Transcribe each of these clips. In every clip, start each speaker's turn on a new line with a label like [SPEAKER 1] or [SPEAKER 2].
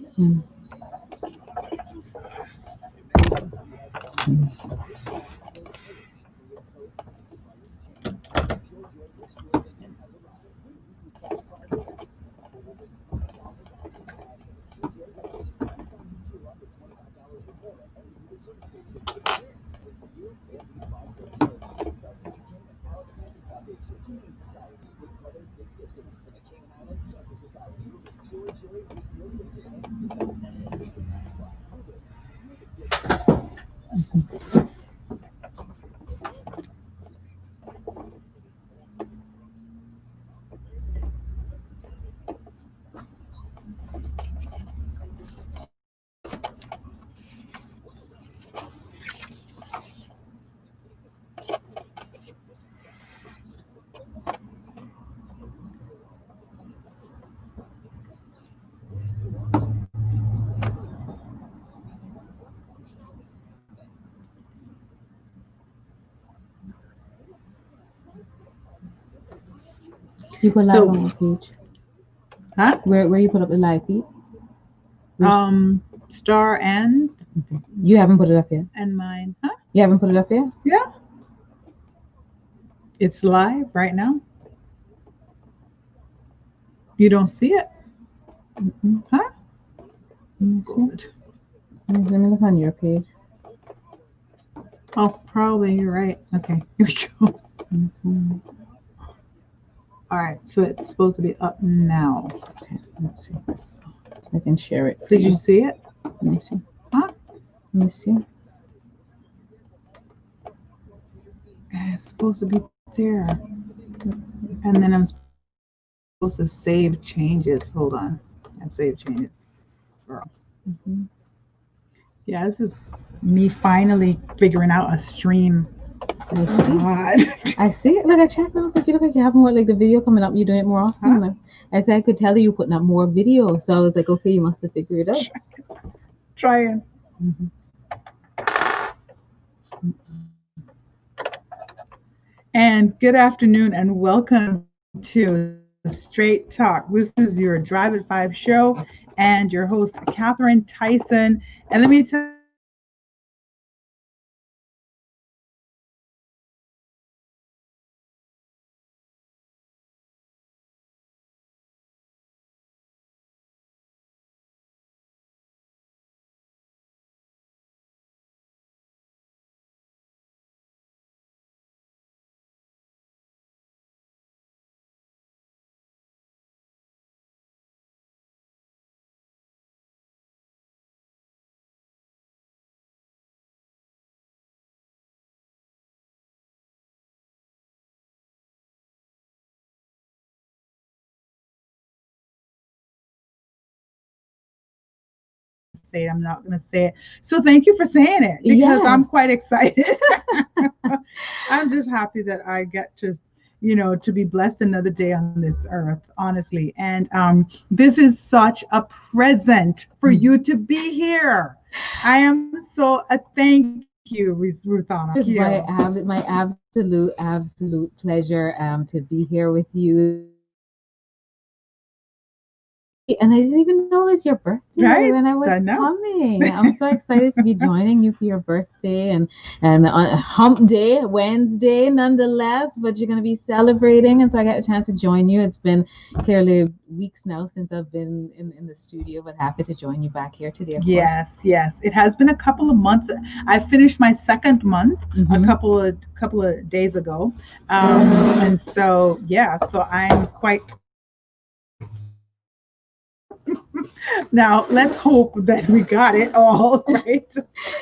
[SPEAKER 1] Mm. You go live
[SPEAKER 2] So,
[SPEAKER 1] on what page?
[SPEAKER 2] huh?
[SPEAKER 1] Where you put up the live feed?
[SPEAKER 2] Star and
[SPEAKER 1] Okay. You haven't put it up yet.
[SPEAKER 2] mine, huh?
[SPEAKER 1] You haven't put it up yet.
[SPEAKER 2] Yeah, it's live right now. You don't see it,
[SPEAKER 1] Mm-mm.
[SPEAKER 2] huh?
[SPEAKER 1] Let me see.
[SPEAKER 2] Good.
[SPEAKER 1] Let me look on your page.
[SPEAKER 2] Oh, probably you're right. Okay, here we go.
[SPEAKER 1] Mm-hmm.
[SPEAKER 2] All right, so it's supposed to be up now.
[SPEAKER 1] Okay, let's see. So I can share it.
[SPEAKER 2] Did you see it?
[SPEAKER 1] Let me see.
[SPEAKER 2] Huh?
[SPEAKER 1] Let me see.
[SPEAKER 2] It's supposed to be there.
[SPEAKER 1] Let's see.
[SPEAKER 2] And then I'm supposed to save changes. Hold on. And save changes. Girl.
[SPEAKER 1] Mm-hmm.
[SPEAKER 2] Yeah, this is me finally figuring out a stream.
[SPEAKER 1] I see.
[SPEAKER 2] God.
[SPEAKER 1] I see it. Look, I checked. And I was like, you look like you have more like the video coming up. You're doing it more often.
[SPEAKER 2] Huh?
[SPEAKER 1] Like, I said I could tell you putting up more video. So I was like, okay, you must have figured it out.
[SPEAKER 2] Trying.
[SPEAKER 1] Mm-hmm.
[SPEAKER 2] And good afternoon and welcome to Straight Talk. This is your Drive at 5 show and your host, Catherine Tyson. And let me tell you, say it, I'm not going to say it. So thank you for saying it because I'm
[SPEAKER 1] Yes.
[SPEAKER 2] quite excited. I'm just happy that I get to be blessed another day on this earth, honestly. And this is such a present for you to be here. I am so thank you, Ruthanna.
[SPEAKER 1] It's my absolute pleasure to be here with you. And I didn't even know it was your birthday
[SPEAKER 2] Right?
[SPEAKER 1] when I was
[SPEAKER 2] I know.
[SPEAKER 1] coming. I'm so excited to be joining you for your birthday and on Hump Day, Wednesday, nonetheless. But you're going to be celebrating, and so I got a chance to join you. It's been clearly weeks now since I've been in the studio, but happy to join you back here today, of course.
[SPEAKER 2] Yes. It has been a couple of months. I finished my second month a
[SPEAKER 1] Mhm.
[SPEAKER 2] couple of days ago, and so yeah, so I'm quite. Now let's hope that we got it all right.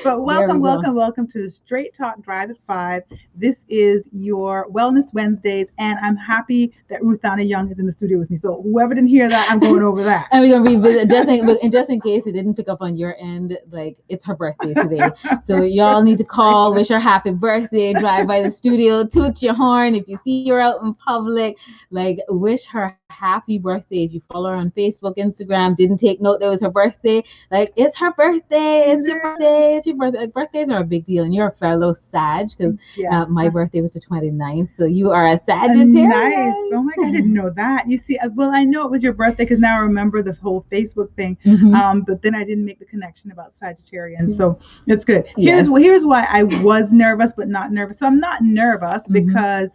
[SPEAKER 2] But
[SPEAKER 1] There we go.
[SPEAKER 2] welcome to Straight Talk Drive at 5. This is your Wellness Wednesdays, and I'm happy that Ruthanna Young is in the studio with me. So whoever didn't hear that, I'm going over that.
[SPEAKER 1] And we're gonna revisit just in case it didn't pick up on your end, like it's her birthday today. So y'all need to call, wish her happy birthday, drive by the studio, toot your horn if you see her out in public, like wish her her happy birthday. If you follow her on Facebook, Instagram, didn't take note that it was her birthday, like, it's her birthday, it's your birthday, it's your birthday. Like, birthdays are a big deal, and you're a fellow Sag because
[SPEAKER 2] Yes.
[SPEAKER 1] my birthday was the 29th, so you are a
[SPEAKER 2] Nice.
[SPEAKER 1] Sagittarius.
[SPEAKER 2] Oh my God, I didn't know that. You see, well, I know it was your birthday because now I remember the whole Facebook thing. But then I didn't make the connection about Sagittarians, so it's good.
[SPEAKER 1] Yes.
[SPEAKER 2] Here's why I was nervous, but not nervous. So I'm not nervous because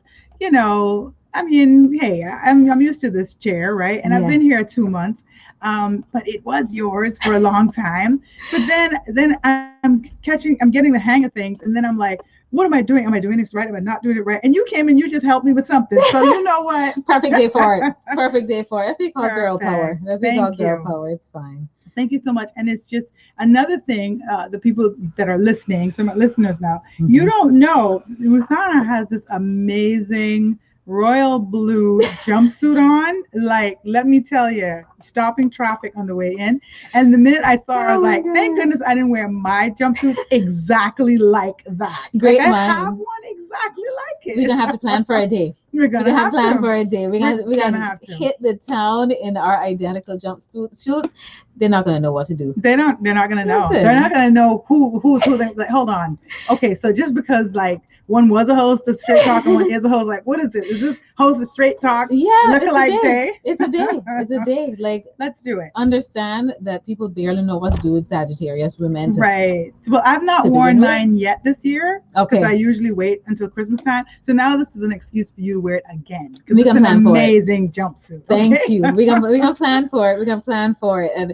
[SPEAKER 2] I mean, hey, I'm used to this chair, right? And I've been here 2 months. But it was yours for a long time. But then I'm getting the hang of things, and then I'm like, what am I doing? Am I doing this right? Am I not doing it right? And you came and you just helped me with something. So you know what?
[SPEAKER 1] Perfect day for it. Perfect day for it. That's what you call girl
[SPEAKER 2] Perfect.
[SPEAKER 1] power. That's what you call girl power. It's fine.
[SPEAKER 2] Thank you so much. And it's just another thing, the people that are listening, some listeners now, you don't know, Ruthanna has this amazing royal blue jumpsuit on. Like, let me tell you, stopping traffic on the way in. And the minute I saw her, I was like, thank goodness I didn't wear my jumpsuit exactly like that.
[SPEAKER 1] Great
[SPEAKER 2] like,
[SPEAKER 1] mind.
[SPEAKER 2] I have one exactly like it.
[SPEAKER 1] We're gonna have to plan for a day.
[SPEAKER 2] We're gonna have to
[SPEAKER 1] plan for a day. We're gonna
[SPEAKER 2] have to
[SPEAKER 1] hit the town in our identical jumpsuits. They're not gonna know what to do.
[SPEAKER 2] They're not gonna know.
[SPEAKER 1] Listen.
[SPEAKER 2] They're not gonna know who's who. Like, hold on. Okay, so just because like one was a host of Straight Talk and one is a host, like, what is it? Is this host of Straight Talk?
[SPEAKER 1] Yeah,
[SPEAKER 2] Lookalike day.
[SPEAKER 1] It's a day. It's a day. Like,
[SPEAKER 2] let's do it.
[SPEAKER 1] Understand that people barely know what to do with Sagittarius women.
[SPEAKER 2] Right. Well, I've not worn mine yet this year.
[SPEAKER 1] Okay.
[SPEAKER 2] Because I usually wait until Christmas time. So now this is an excuse for you to wear it again.
[SPEAKER 1] We
[SPEAKER 2] it's
[SPEAKER 1] can
[SPEAKER 2] an amazing jumpsuit.
[SPEAKER 1] Thank you. We're gonna plan for it. We're gonna plan for it. And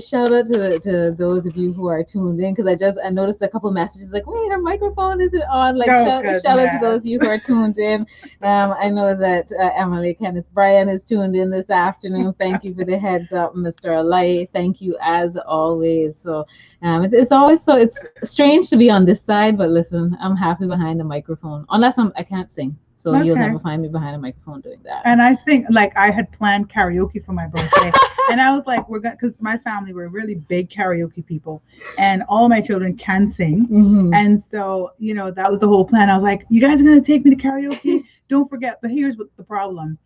[SPEAKER 1] shout out to those of you who are tuned in, because I noticed a couple messages like, wait, our microphone isn't on. Like, shout out to those of you who are tuned in. I know that Emily Kenneth Bryan is tuned in this afternoon. Thank you for the heads up, Mr. Alay. Thank you as always. So it's always it's strange to be on this side, but listen, I'm happy behind the microphone. Unless I can't sing. So you'll never find me behind a microphone doing that.
[SPEAKER 2] And I think, like, I had planned karaoke for my birthday. And I was like, because my family were really big karaoke people. And all my children can sing. And so, that was the whole plan. I was like, you guys are going to take me to karaoke? Don't forget. But here's what the problem.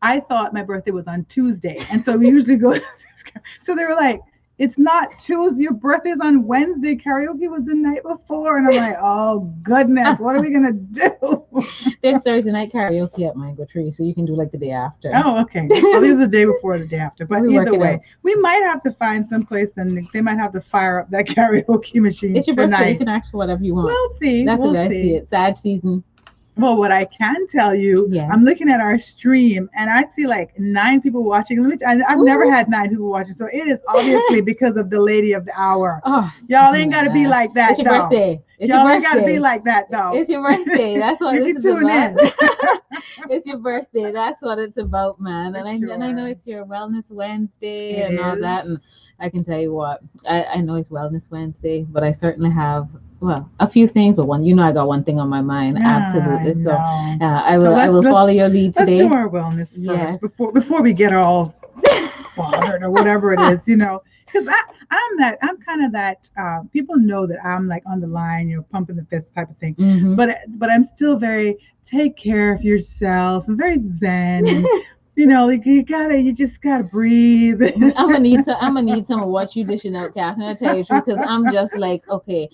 [SPEAKER 2] I thought my birthday was on Tuesday. And so we usually go. So they were like, it's not Tuesday. Your birthday's on Wednesday. Karaoke was the night before. And I'm like, oh, goodness. What are we going to do?
[SPEAKER 1] There's Thursday night karaoke at Mango Tree, so you can do like the day after.
[SPEAKER 2] Oh, okay. Well, either the day before or the day after. But either way, we might have to find some place, and they might have to fire up that karaoke machine
[SPEAKER 1] It's your
[SPEAKER 2] tonight.
[SPEAKER 1] Birthday. You can ask for whatever you want.
[SPEAKER 2] We'll see.
[SPEAKER 1] That's the way I see it. Sad season.
[SPEAKER 2] Well, what I can tell you, I'm looking at our stream and I see like 9 people watching. I've never had 9 people watching, so it is obviously because of the lady of the hour.
[SPEAKER 1] Oh,
[SPEAKER 2] y'all ain't got to be like that.
[SPEAKER 1] It's your birthday.
[SPEAKER 2] Y'all ain't got to be like that, though.
[SPEAKER 1] It's your birthday. That's what
[SPEAKER 2] this
[SPEAKER 1] is
[SPEAKER 2] about.
[SPEAKER 1] It's your birthday. That's what it's about, man. And I know it's your Wellness Wednesday and all that. And I can tell you what, I know it's Wellness Wednesday, but I certainly have a few things, but one, I got one thing on my mind, absolutely. So I will follow your lead today.
[SPEAKER 2] Let's do our wellness first before we get all bothered or whatever it is, because I'm kind of that. People know that I'm like on the line, pumping the fist type of thing. But I'm still very take care of yourself. I'm very zen. And, like you just gotta breathe.
[SPEAKER 1] I'm gonna need some of what you dishing out, Catherine. I tell you the truth, because I'm just like, okay,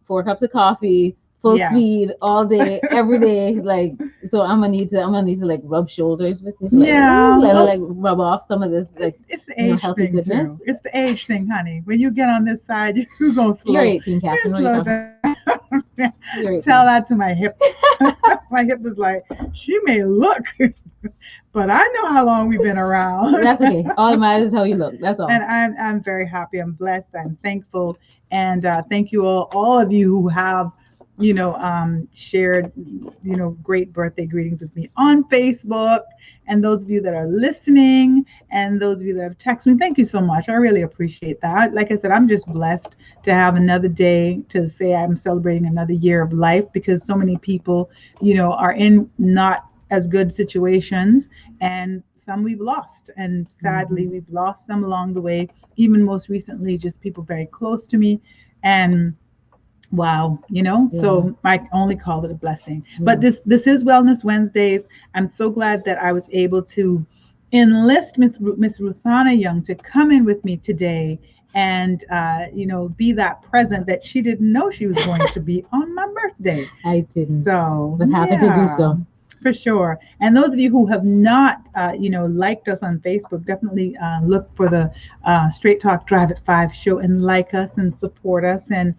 [SPEAKER 1] 4 cups of coffee, full speed all day, every day. Like, so I'm gonna need to like rub shoulders with you. Like rub off some of this like
[SPEAKER 2] it's the age
[SPEAKER 1] healthy
[SPEAKER 2] thing
[SPEAKER 1] goodness.
[SPEAKER 2] Too. It's the age thing, honey. When you get on this side, you go slow.
[SPEAKER 1] You're 18, Catherine.
[SPEAKER 2] Slow down. Tell that to my hip. My hip is like, she may look, but I know how long we've been around.
[SPEAKER 1] That's okay. All that matters is how you look. That's all.
[SPEAKER 2] And I'm very happy. I'm blessed. I'm thankful. And thank you all of you who have, shared, great birthday greetings with me on Facebook. And those of you that are listening and those of you that have texted me, thank you so much. I really appreciate that. Like I said, I'm just blessed to have another day to say I'm celebrating another year of life, because so many people, are in not as good situations, and some we've lost. And sadly, we've lost them along the way. Even most recently, just people very close to me. And wow, so I only call it a blessing. But this is Wellness Wednesdays. I'm so glad that I was able to enlist Miss Ruthanna Young to come in with me today and be that present that she didn't know she was going to be on my birthday.
[SPEAKER 1] I didn't,
[SPEAKER 2] So
[SPEAKER 1] but happy to do
[SPEAKER 2] yeah,
[SPEAKER 1] so.
[SPEAKER 2] for sure. And those of you who have not, liked us on Facebook, definitely look for the Straight Talk Drive at 5 show and like us and support us. And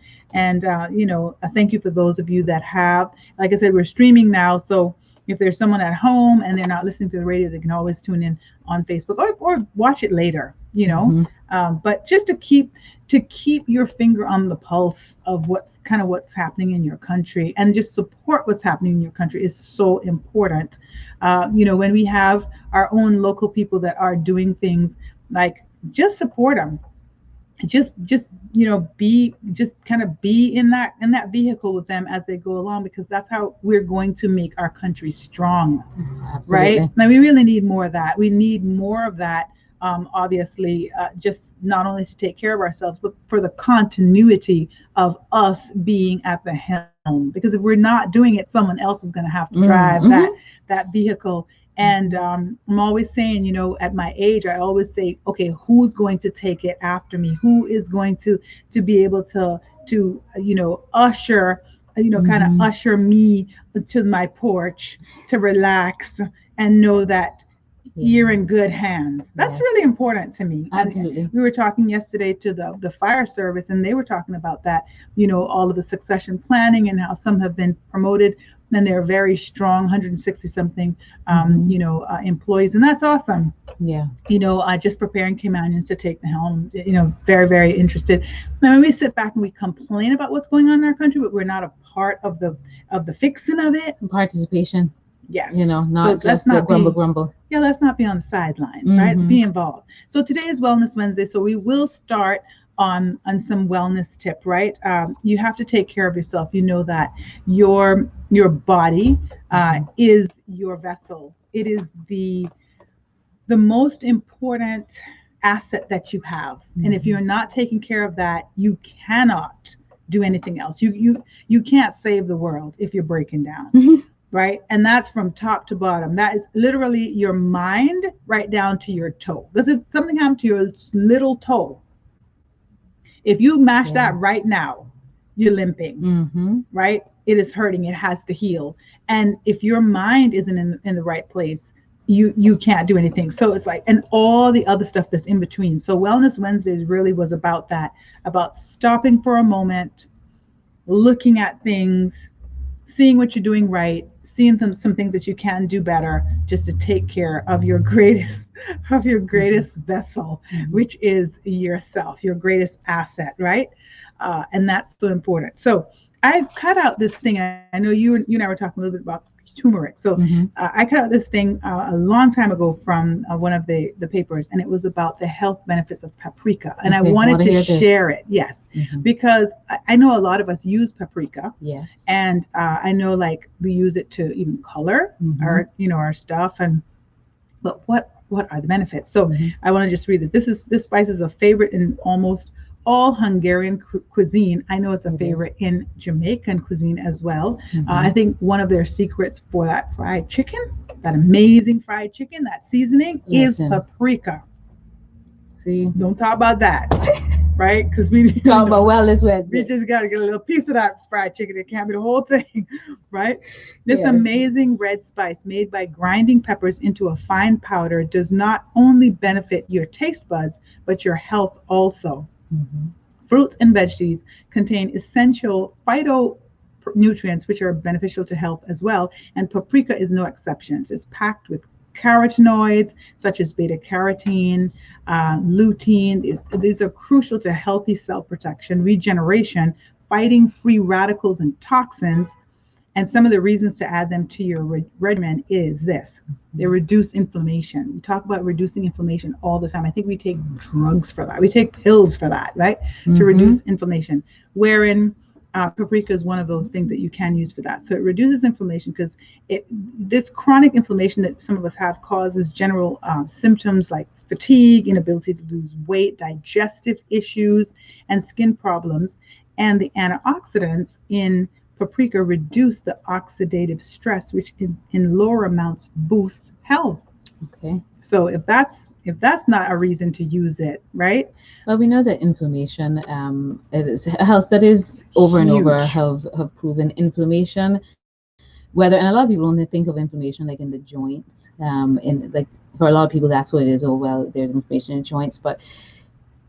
[SPEAKER 2] thank you for those of you that have. Like I said, we're streaming now, so if there's someone at home and they're not listening to the radio, they can always tune in on Facebook or watch it later.
[SPEAKER 1] Mhm.
[SPEAKER 2] But just to keep your finger on the pulse of what's happening in your country and just support what's happening in your country is so important. When we have our own local people that are doing things, like, just support them. Just kind of be in that vehicle with them as they go along, because that's how we're going to make our country strong. Right
[SPEAKER 1] Absolutely.
[SPEAKER 2] now, we really need more of that. We need more of that. Obviously, just not only to take care of ourselves, but for the continuity of us being at the helm. Because if we're not doing it, someone else is going to have to drive
[SPEAKER 1] Mm-hmm.
[SPEAKER 2] that vehicle. And I'm always saying, at my age, I always say, okay, who's going to take it after me? Who is going to be able to usher, kind of
[SPEAKER 1] Mm-hmm.
[SPEAKER 2] usher me to my porch to relax and know that you're in
[SPEAKER 1] Yes.
[SPEAKER 2] good hands. That's
[SPEAKER 1] Yes.
[SPEAKER 2] really important to me. And
[SPEAKER 1] Absolutely.
[SPEAKER 2] we were talking yesterday to the fire service, and they were talking about that, all of the succession planning and how some have been promoted and they're very strong, 160 something,
[SPEAKER 1] Mm-hmm.
[SPEAKER 2] employees. And that's awesome.
[SPEAKER 1] Yeah.
[SPEAKER 2] Just preparing Caymanians to take the helm, very, very interested. Now, when we sit back and we complain about what's going on in our country, but we're not a part of the fixing of it.
[SPEAKER 1] Participation.
[SPEAKER 2] Yes.
[SPEAKER 1] Not
[SPEAKER 2] So let's
[SPEAKER 1] just the
[SPEAKER 2] not
[SPEAKER 1] grumble,
[SPEAKER 2] be,
[SPEAKER 1] grumble.
[SPEAKER 2] yeah, let's not be on the sidelines, right?
[SPEAKER 1] Mm-hmm.
[SPEAKER 2] Be involved. So today is Wellness Wednesday, so we will start on some wellness tip, right? You have to take care of yourself. You know that your body
[SPEAKER 1] Mm-hmm.
[SPEAKER 2] is your vessel. It is the most important asset that you have. And if
[SPEAKER 1] Mm-hmm.
[SPEAKER 2] you're not taking care of that, you cannot do anything else. You can't save the world if you're breaking down,
[SPEAKER 1] Mm-hmm.
[SPEAKER 2] right? And that's from top to bottom. That is literally your mind right down to your toe. Because if something happened to your little toe, if you mash that
[SPEAKER 1] Yes.
[SPEAKER 2] right now, you're limping,
[SPEAKER 1] Mm-hmm.
[SPEAKER 2] right? It is hurting. It has to heal. And if your mind isn't in the right place, you can't do anything. So it's like, and all the other stuff that's in between. So Wellness Wednesdays really was about that, about stopping for a moment, looking at things, seeing what you're doing right, seeing some things that you can do better, just to take care of your greatest of your
[SPEAKER 1] Mm-hmm.
[SPEAKER 2] greatest vessel,
[SPEAKER 1] Mm-hmm.
[SPEAKER 2] which is yourself, your greatest asset, right? And that's so important. So I cut out this thing. I know you and I were talking a little bit about turmeric. So
[SPEAKER 1] Mm-hmm.
[SPEAKER 2] I cut out this thing a long time ago from one of the papers, and it was about the health benefits of paprika. And I
[SPEAKER 1] Okay, I
[SPEAKER 2] wanted
[SPEAKER 1] want to
[SPEAKER 2] to
[SPEAKER 1] hear this.
[SPEAKER 2] share it, yes,
[SPEAKER 1] Mm-hmm.
[SPEAKER 2] because I know a lot of us use paprika,
[SPEAKER 1] Yes.
[SPEAKER 2] and I know, like, we use it to even color
[SPEAKER 1] Mm-hmm.
[SPEAKER 2] our stuff. And but what are the benefits? So
[SPEAKER 1] Mm-hmm.
[SPEAKER 2] I want to just read that this spice is a favorite in almost all Hungarian cuisine. I know it's a
[SPEAKER 1] It is.
[SPEAKER 2] favorite in Jamaican cuisine as well. I
[SPEAKER 1] Mm-hmm.
[SPEAKER 2] think one of their secrets for that fried chicken, that amazing fried chicken, that seasoning, is
[SPEAKER 1] Listen.
[SPEAKER 2] paprika.
[SPEAKER 1] See.
[SPEAKER 2] Don't talk about that, right? Because we
[SPEAKER 1] Talk about Wellness
[SPEAKER 2] we
[SPEAKER 1] Wednesday.
[SPEAKER 2] just got to get a little piece of that fried chicken. It can't be the whole thing, right? This
[SPEAKER 1] Yes.
[SPEAKER 2] amazing red spice made by grinding peppers into a fine powder does not only benefit your taste buds, but your health also.
[SPEAKER 1] Mm-hmm.
[SPEAKER 2] Fruits and veggies contain essential phytonutrients which are beneficial to health as well, and paprika is no exception. It's packed with carotenoids such as beta carotene, lutein. These are crucial to healthy cell protection, regeneration, fighting free radicals and toxins. And some of the reasons to add them to your regimen is this: they reduce inflammation. We talk about reducing inflammation all the time. I think we take drugs for that. We take pills for that, right? To
[SPEAKER 1] Mm-hmm.
[SPEAKER 2] reduce inflammation. Wherein paprika is one of those things that you can use for that. So it reduces inflammation because this chronic inflammation that some of us have causes general symptoms like fatigue, inability to lose weight, digestive issues, and skin problems. And the antioxidants in paprika reduce the oxidative stress, which in lower amounts boosts health.
[SPEAKER 1] Okay.
[SPEAKER 2] So if that's not a reason to use it, right?
[SPEAKER 1] Well, we know that inflammation, it is health studies over and over
[SPEAKER 2] Huge.
[SPEAKER 1] have proven inflammation, whether, and a lot of people only think of inflammation like in the joints, in like for a lot of people that's what it is. Oh well, there's inflammation in joints, but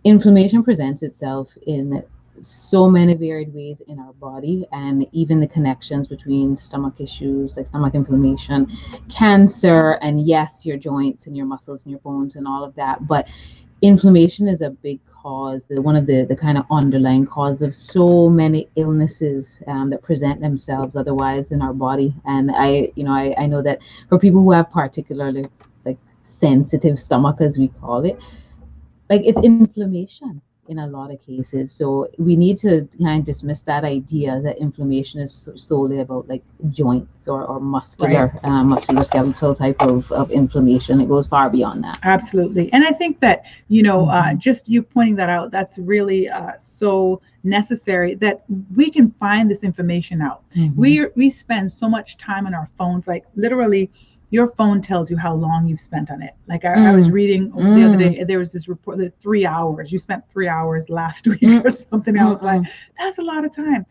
[SPEAKER 1] inflammation presents itself in so many varied ways in our body, and even the connections between stomach issues like stomach inflammation, cancer, and yes, your joints and your muscles and your bones and all of that. But inflammation is a big cause, one of the kind of underlying cause of so many illnesses that present themselves otherwise in our body. And I know that for people who have particularly like sensitive stomach, as we call it, like it's inflammation in a lot of cases. So we need to kind of dismiss that idea that inflammation is solely about like joints or
[SPEAKER 2] Right.
[SPEAKER 1] musculoskeletal type of inflammation. It goes far beyond that.
[SPEAKER 2] Absolutely. And I think that, just you pointing that out, that's really so necessary that we can find this information out. We spend so much time on our phones, like literally your phone tells you how long you've spent on it. Like I was reading the other day, there was this report that 3 hours, you spent 3 hours last week or something. I was like, that's a lot of time.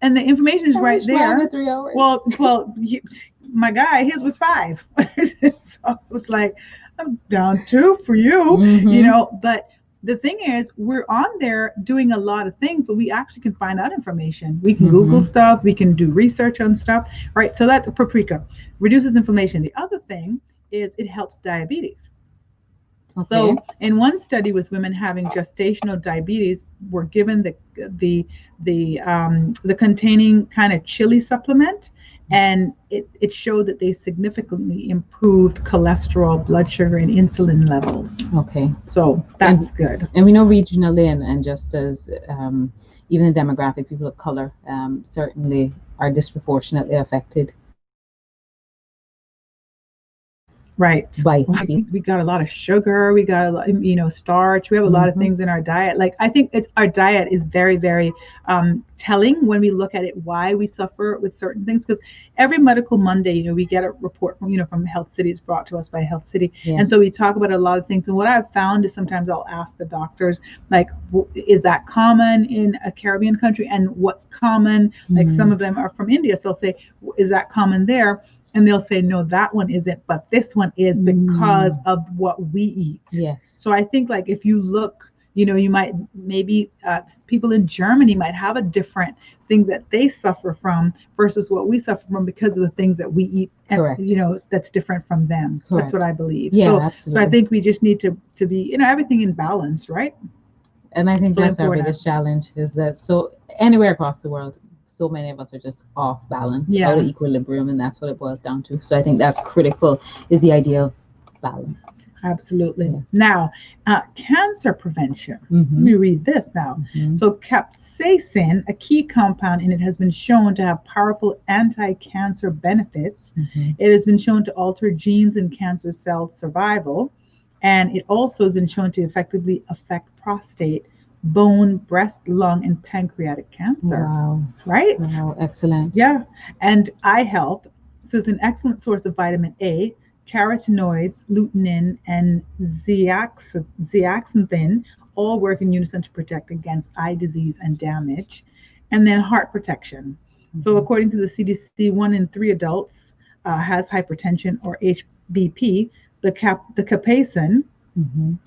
[SPEAKER 2] And the information is right there.
[SPEAKER 1] 3 hours.
[SPEAKER 2] Well, my guy, his was 5. So I was like, I'm down 2 for you, But the thing is, we're on there doing a lot of things, but we actually can find out information. We can Google stuff, we can do research on stuff, right? So that's paprika, reduces inflammation. The other thing is it helps diabetes. Okay. So, in one study with women having gestational diabetes, were given the containing kind of chili supplement, and it showed that they significantly improved cholesterol, blood sugar, and insulin levels.
[SPEAKER 1] Okay.
[SPEAKER 2] So that's good.
[SPEAKER 1] And we know regionally, and just as even the demographic, people of color certainly are disproportionately affected.
[SPEAKER 2] Right.
[SPEAKER 1] By
[SPEAKER 2] we got a lot of sugar, we got a lot, starch. We have a lot of things in our diet. Like I think our diet is very, very telling when we look at it, why we suffer with certain things. Because every medical Monday, we get a report from Health City. It's brought to us by Health City, and so we talk about a lot of things. And what I've found is sometimes I'll ask the doctors, like, is that common in a Caribbean country, and what's common? Like some of them are from India, so I'll say, is that common there? And they'll say, no, that one isn't, but this one is because of what we eat.
[SPEAKER 1] Yes.
[SPEAKER 2] So I think like if you look, you might maybe people in Germany might have a different thing that they suffer from versus what we suffer from because of the things that we eat.
[SPEAKER 1] Correct.
[SPEAKER 2] That's different from them. Correct. That's what I believe.
[SPEAKER 1] Yeah,
[SPEAKER 2] absolutely. So I think we just need to be, everything in balance, right?
[SPEAKER 1] And I think that's our biggest challenge, is that so anywhere across the world, so many of us are just off balance, out of equilibrium, and that's what it boils down to. So I think that's critical, is the idea of balance.
[SPEAKER 2] Absolutely. Yeah. Now, cancer prevention. Let me read this now. So capsaicin, a key compound in it, has been shown to have powerful anti-cancer benefits. It has been shown to alter genes in cancer cell survival, and it also has been shown to effectively affect prostate, bone, breast, lung, and pancreatic cancer. Wow. Right?
[SPEAKER 1] Wow, excellent.
[SPEAKER 2] Yeah. And eye health. So it's an excellent source of vitamin A, carotenoids, lutein, and zeaxanthin all work in unison to protect against eye disease and damage. And then heart protection. So according to the CDC, 1 in 3 adults has hypertension or HBP. The capsaicin,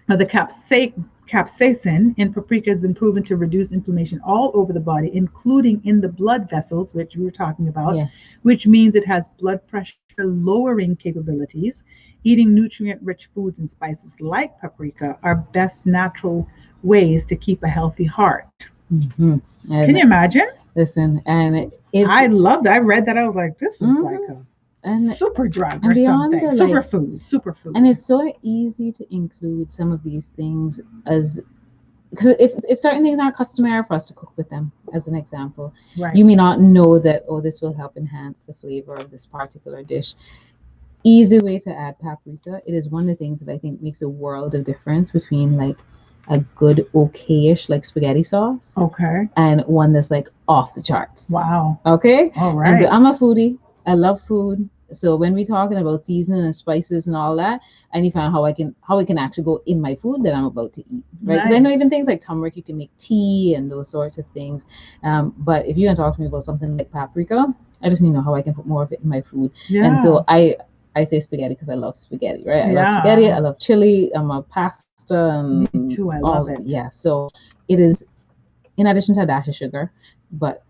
[SPEAKER 2] or the capsaicin in paprika has been proven to reduce inflammation all over the body, including in the blood vessels, which we were talking about, which means it has blood pressure lowering capabilities. Eating nutrient-rich foods and spices like paprika are best natural ways to keep a healthy heart. Can you imagine?
[SPEAKER 1] Listen, and
[SPEAKER 2] I loved it. I read that. I was like, this is like a super drug or something. Superfood.
[SPEAKER 1] And it's so easy to include some of these things as, because if certain things aren't customary for us to cook with them, as an example, you may not know that, this will help enhance the flavor of this particular dish. Easy way to add paprika. It is one of the things that I think makes a world of difference between like a good okayish like spaghetti sauce, and one that's like off the charts.
[SPEAKER 2] Wow.
[SPEAKER 1] Okay.
[SPEAKER 2] All right.
[SPEAKER 1] And I'm a foodie. I love food. So when we're talking about seasoning and spices and all that, I need to find how it can actually go in my food that I'm about to eat, right? Because I know
[SPEAKER 2] Nice.
[SPEAKER 1] even things like turmeric, you can make tea and those sorts of things. But if you're gonna talk to me about something like paprika, I just need to know how I can put more of it in my food. And
[SPEAKER 2] Yeah.
[SPEAKER 1] so I say spaghetti because I love spaghetti, right? I love spaghetti. I
[SPEAKER 2] Yeah.
[SPEAKER 1] love chili. I'm a pasta
[SPEAKER 2] Me
[SPEAKER 1] and
[SPEAKER 2] too. I
[SPEAKER 1] all.
[SPEAKER 2] love it.
[SPEAKER 1] Yeah. So it is in addition to a dash of sugar, but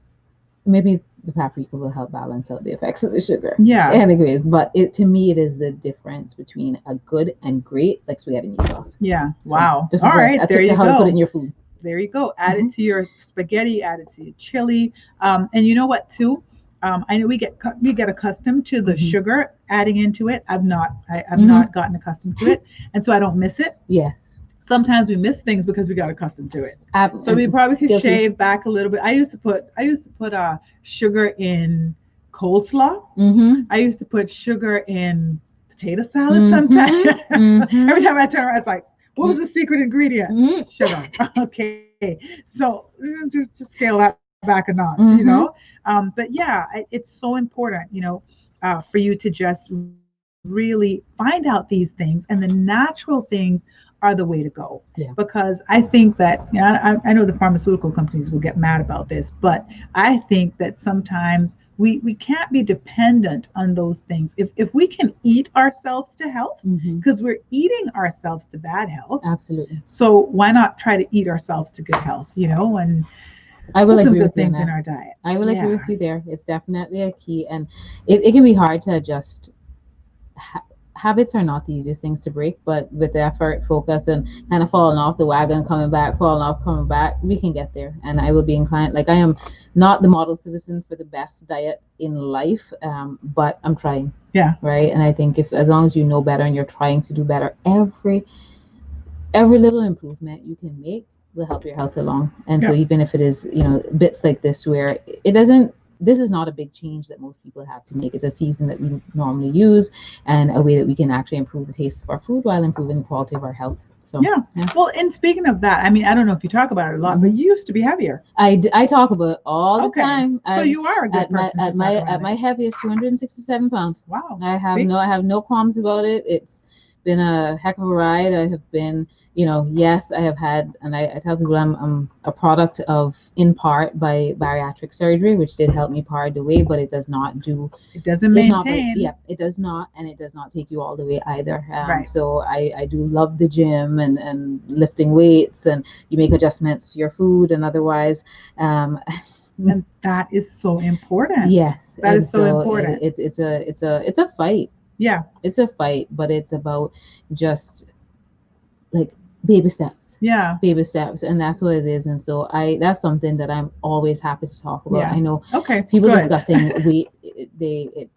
[SPEAKER 1] maybe the paprika will help balance out the effects of the sugar.
[SPEAKER 2] Yeah.
[SPEAKER 1] Anyways, but it to me it is the difference between a good and great like spaghetti meat sauce.
[SPEAKER 2] Yeah.
[SPEAKER 1] So
[SPEAKER 2] Wow.
[SPEAKER 1] just
[SPEAKER 2] All
[SPEAKER 1] as
[SPEAKER 2] right.
[SPEAKER 1] a
[SPEAKER 2] There
[SPEAKER 1] tip to
[SPEAKER 2] you
[SPEAKER 1] how to put it
[SPEAKER 2] go.
[SPEAKER 1] in your food.
[SPEAKER 2] There you go. Add it
[SPEAKER 1] Mhm.
[SPEAKER 2] to your spaghetti. Add it to your chili. And you know what too? I know we get accustomed to the
[SPEAKER 1] Mhm.
[SPEAKER 2] sugar adding into it. I've
[SPEAKER 1] Mhm.
[SPEAKER 2] not gotten accustomed to it, and so I don't miss it.
[SPEAKER 1] Yes.
[SPEAKER 2] Sometimes we miss things because we got accustomed to it. So we
[SPEAKER 1] And
[SPEAKER 2] probably could
[SPEAKER 1] guilty.
[SPEAKER 2] shave back a little bit. I used to put sugar in coleslaw.
[SPEAKER 1] Mhm.
[SPEAKER 2] I used to put sugar in potato salad sometimes.
[SPEAKER 1] Mhm.
[SPEAKER 2] Every
[SPEAKER 1] Mhm.
[SPEAKER 2] time I turn around, it's like, what was the secret ingredient?
[SPEAKER 1] Mhm.
[SPEAKER 2] Sugar. Okay. So just scale that back a notch.
[SPEAKER 1] Mhm.
[SPEAKER 2] But yeah, it's so important, for you to just really find out these things, and the natural things are the way to go.
[SPEAKER 1] Yeah.
[SPEAKER 2] Because I think that, I know the pharmaceutical companies will get mad about this, but I think that sometimes we can't be dependent on those things. If we can eat ourselves to health,
[SPEAKER 1] Mhm.
[SPEAKER 2] because we're eating ourselves to bad health,
[SPEAKER 1] Absolutely.
[SPEAKER 2] so why not try to eat ourselves to good health, and
[SPEAKER 1] I will
[SPEAKER 2] put some
[SPEAKER 1] agree
[SPEAKER 2] good
[SPEAKER 1] with you on
[SPEAKER 2] things in
[SPEAKER 1] that.
[SPEAKER 2] our diet.
[SPEAKER 1] I will agree
[SPEAKER 2] Yeah.
[SPEAKER 1] with you there. It's definitely a key, and it can be hard to adjust. Habits are not the easiest things to break, but with the effort, focus, and kind of falling off the wagon, coming back, falling off, coming back, we can get there. And I will be inclined. Like I am not the model citizen for the best diet in life, but I'm trying.
[SPEAKER 2] Yeah.
[SPEAKER 1] Right. And I think if as long as you know better and you're trying to do better, every little improvement you can make will help your health along. And so
[SPEAKER 2] Yeah.
[SPEAKER 1] even if it is, bits like this where it doesn't this is not a big change that most people have to make. It's a season that we normally use and a way that we can actually improve the taste of our food while improving the quality of our health. So
[SPEAKER 2] Yeah.
[SPEAKER 1] yeah.
[SPEAKER 2] Well, and speaking of that, I mean, I don't know if you talk about it a lot, but
[SPEAKER 1] Mhm.
[SPEAKER 2] you used to be heavier.
[SPEAKER 1] I talk about it all the
[SPEAKER 2] Okay.
[SPEAKER 1] time.
[SPEAKER 2] So
[SPEAKER 1] I'm
[SPEAKER 2] you are a good person to talk
[SPEAKER 1] at
[SPEAKER 2] about
[SPEAKER 1] my
[SPEAKER 2] it.
[SPEAKER 1] heaviest 267 pounds.
[SPEAKER 2] Wow.
[SPEAKER 1] I
[SPEAKER 2] See?
[SPEAKER 1] have no qualms about it. It's been a heck of a ride. I have been, yes, I have had, and I tell people I'm a product of, in part, by bariatric surgery, which did help me part the way, but it does not do,
[SPEAKER 2] It doesn't
[SPEAKER 1] it's not very,
[SPEAKER 2] maintain.
[SPEAKER 1] yeah, it does not, and it does not take you all the way either.
[SPEAKER 2] Right.
[SPEAKER 1] So I do love the gym and lifting weights, and you make adjustments to your food and otherwise. Um,
[SPEAKER 2] And that is so important.
[SPEAKER 1] yes,
[SPEAKER 2] That
[SPEAKER 1] and
[SPEAKER 2] is so
[SPEAKER 1] so
[SPEAKER 2] important.
[SPEAKER 1] it's a fight.
[SPEAKER 2] Yeah.
[SPEAKER 1] It's a fight, but it's about just like baby steps,
[SPEAKER 2] Yeah.
[SPEAKER 1] baby steps, and that's what it is. And so that's something that I'm always happy to talk about.
[SPEAKER 2] Yeah.
[SPEAKER 1] I know
[SPEAKER 2] Okay.
[SPEAKER 1] people
[SPEAKER 2] Good.
[SPEAKER 1] discussing weight,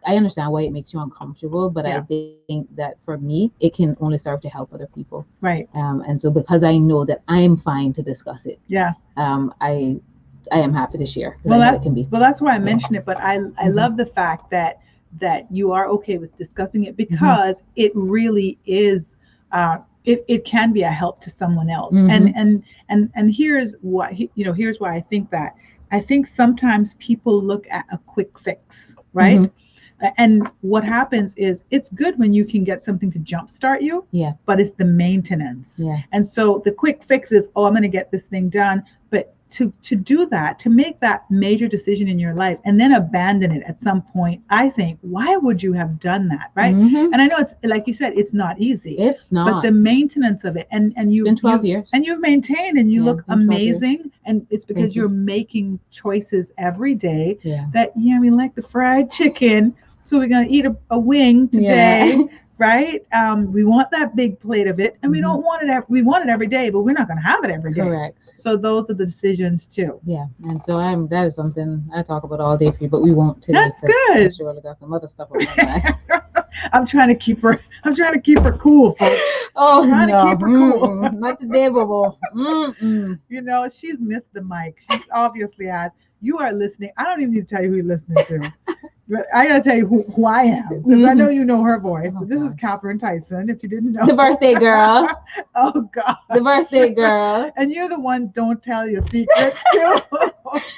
[SPEAKER 1] I understand why it makes you uncomfortable, but I
[SPEAKER 2] Yeah.
[SPEAKER 1] think that for me it can only serve to help other people.
[SPEAKER 2] Right.
[SPEAKER 1] And so because I know that I'm fine to discuss it,
[SPEAKER 2] Yeah.
[SPEAKER 1] I am happy to share because I
[SPEAKER 2] Well,
[SPEAKER 1] know it can be.
[SPEAKER 2] that's why I mentioned it. But I
[SPEAKER 1] Mhm.
[SPEAKER 2] love the fact that you are okay with discussing it,
[SPEAKER 1] Mhm.
[SPEAKER 2] because it really is. It can be a help to someone else.
[SPEAKER 1] Mhm.
[SPEAKER 2] And here's here's why I think that. I think sometimes people look at a quick fix, right?
[SPEAKER 1] Mhm.
[SPEAKER 2] And what happens is it's good when you can get something to jumpstart you,
[SPEAKER 1] Yeah.
[SPEAKER 2] but it's the maintenance.
[SPEAKER 1] Yeah.
[SPEAKER 2] And so the quick fix is, oh, I'm going to get this thing done. But to do that, to make that major decision in your life and then abandon it at some point, I think, why would you have done that, right?
[SPEAKER 1] Mhm.
[SPEAKER 2] And I know it's like you said, it's not easy,
[SPEAKER 1] It's
[SPEAKER 2] but
[SPEAKER 1] not.
[SPEAKER 2] the maintenance of it, and
[SPEAKER 1] It's been 12 years.
[SPEAKER 2] you've maintained, and you
[SPEAKER 1] Yeah,
[SPEAKER 2] look
[SPEAKER 1] been 12 years.
[SPEAKER 2] amazing, and it's because
[SPEAKER 1] Thank you.
[SPEAKER 2] you're making choices every day.
[SPEAKER 1] Yeah.
[SPEAKER 2] That, yeah, we like the fried chicken, so we're gonna eat a wing today.
[SPEAKER 1] Yeah.
[SPEAKER 2] Right? We want that big plate of it, and we
[SPEAKER 1] Mhm.
[SPEAKER 2] don't want it. We want it every day, but we're not going to have it every day.
[SPEAKER 1] Correct.
[SPEAKER 2] So those are the decisions too.
[SPEAKER 1] Yeah, and so that is something I talk about all day for you, but we won't today
[SPEAKER 2] That's
[SPEAKER 1] because I
[SPEAKER 2] good.
[SPEAKER 1] surely got some other stuff on my mind.
[SPEAKER 2] I'm trying to keep her. I'm trying to keep her cool, folks.
[SPEAKER 1] Oh
[SPEAKER 2] Trying to
[SPEAKER 1] no,
[SPEAKER 2] keep her cool.
[SPEAKER 1] not today, Bobo. Mm-mm.
[SPEAKER 2] She's missed the mic. She obviously has. You are listening. I don't even need to tell you who you're listening to. But I gotta tell you who I am, because I know you know her voice.
[SPEAKER 1] Oh,
[SPEAKER 2] But this is
[SPEAKER 1] God.
[SPEAKER 2] Catherine Tyson, if you didn't know.
[SPEAKER 1] The birthday girl.
[SPEAKER 2] Oh God.
[SPEAKER 1] The birthday girl.
[SPEAKER 2] And you're the one don't tell your secrets too.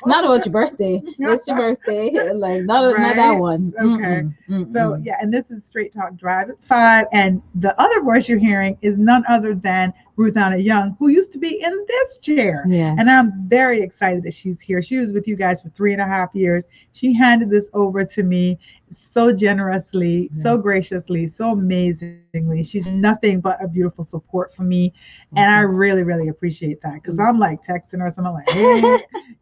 [SPEAKER 1] Not about your birthday. It's your birthday. Like not that
[SPEAKER 2] Right?
[SPEAKER 1] one.
[SPEAKER 2] Okay.
[SPEAKER 1] Mm-mm,
[SPEAKER 2] So
[SPEAKER 1] mm-mm.
[SPEAKER 2] yeah, and this is Straight Talk Drive at 5. And the other voice you're hearing is none other than Ruthanna Young, who used to be in this chair.
[SPEAKER 1] Yeah.
[SPEAKER 2] And I'm very excited that she's here. She was with you guys for 3.5 years. She handed this over to me so generously,
[SPEAKER 1] Yeah.
[SPEAKER 2] so graciously, so amazingly. She's been nothing but a beautiful support for me. And
[SPEAKER 1] Thank
[SPEAKER 2] I
[SPEAKER 1] you.
[SPEAKER 2] really, really appreciate that because
[SPEAKER 1] Mm.
[SPEAKER 2] I'm like texting her, something like, hey,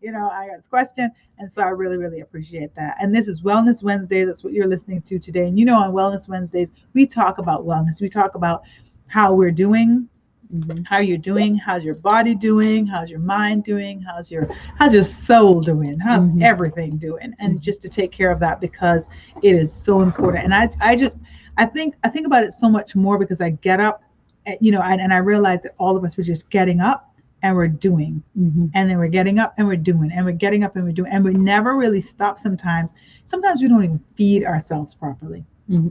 [SPEAKER 2] I got this question. And so I really, really appreciate that. And this is Wellness Wednesday. That's what you're listening to today. And on Wellness Wednesdays, we talk about wellness. We talk about how we're doing,
[SPEAKER 1] Mm-hmm.
[SPEAKER 2] how you're doing, how's your body doing, how's your mind doing, how's your soul doing, how's
[SPEAKER 1] Mm-hmm.
[SPEAKER 2] everything doing, and
[SPEAKER 1] Mm-hmm.
[SPEAKER 2] just to take care of that because it is so important. And I think about it so much more because I get up, and I realize that all of us were just getting up and we're doing,
[SPEAKER 1] Mm-hmm.
[SPEAKER 2] and then we're getting up and we're doing, and we're getting up and we're doing, and we never really stop. Sometimes we don't even feed ourselves properly.
[SPEAKER 1] Mm-hmm.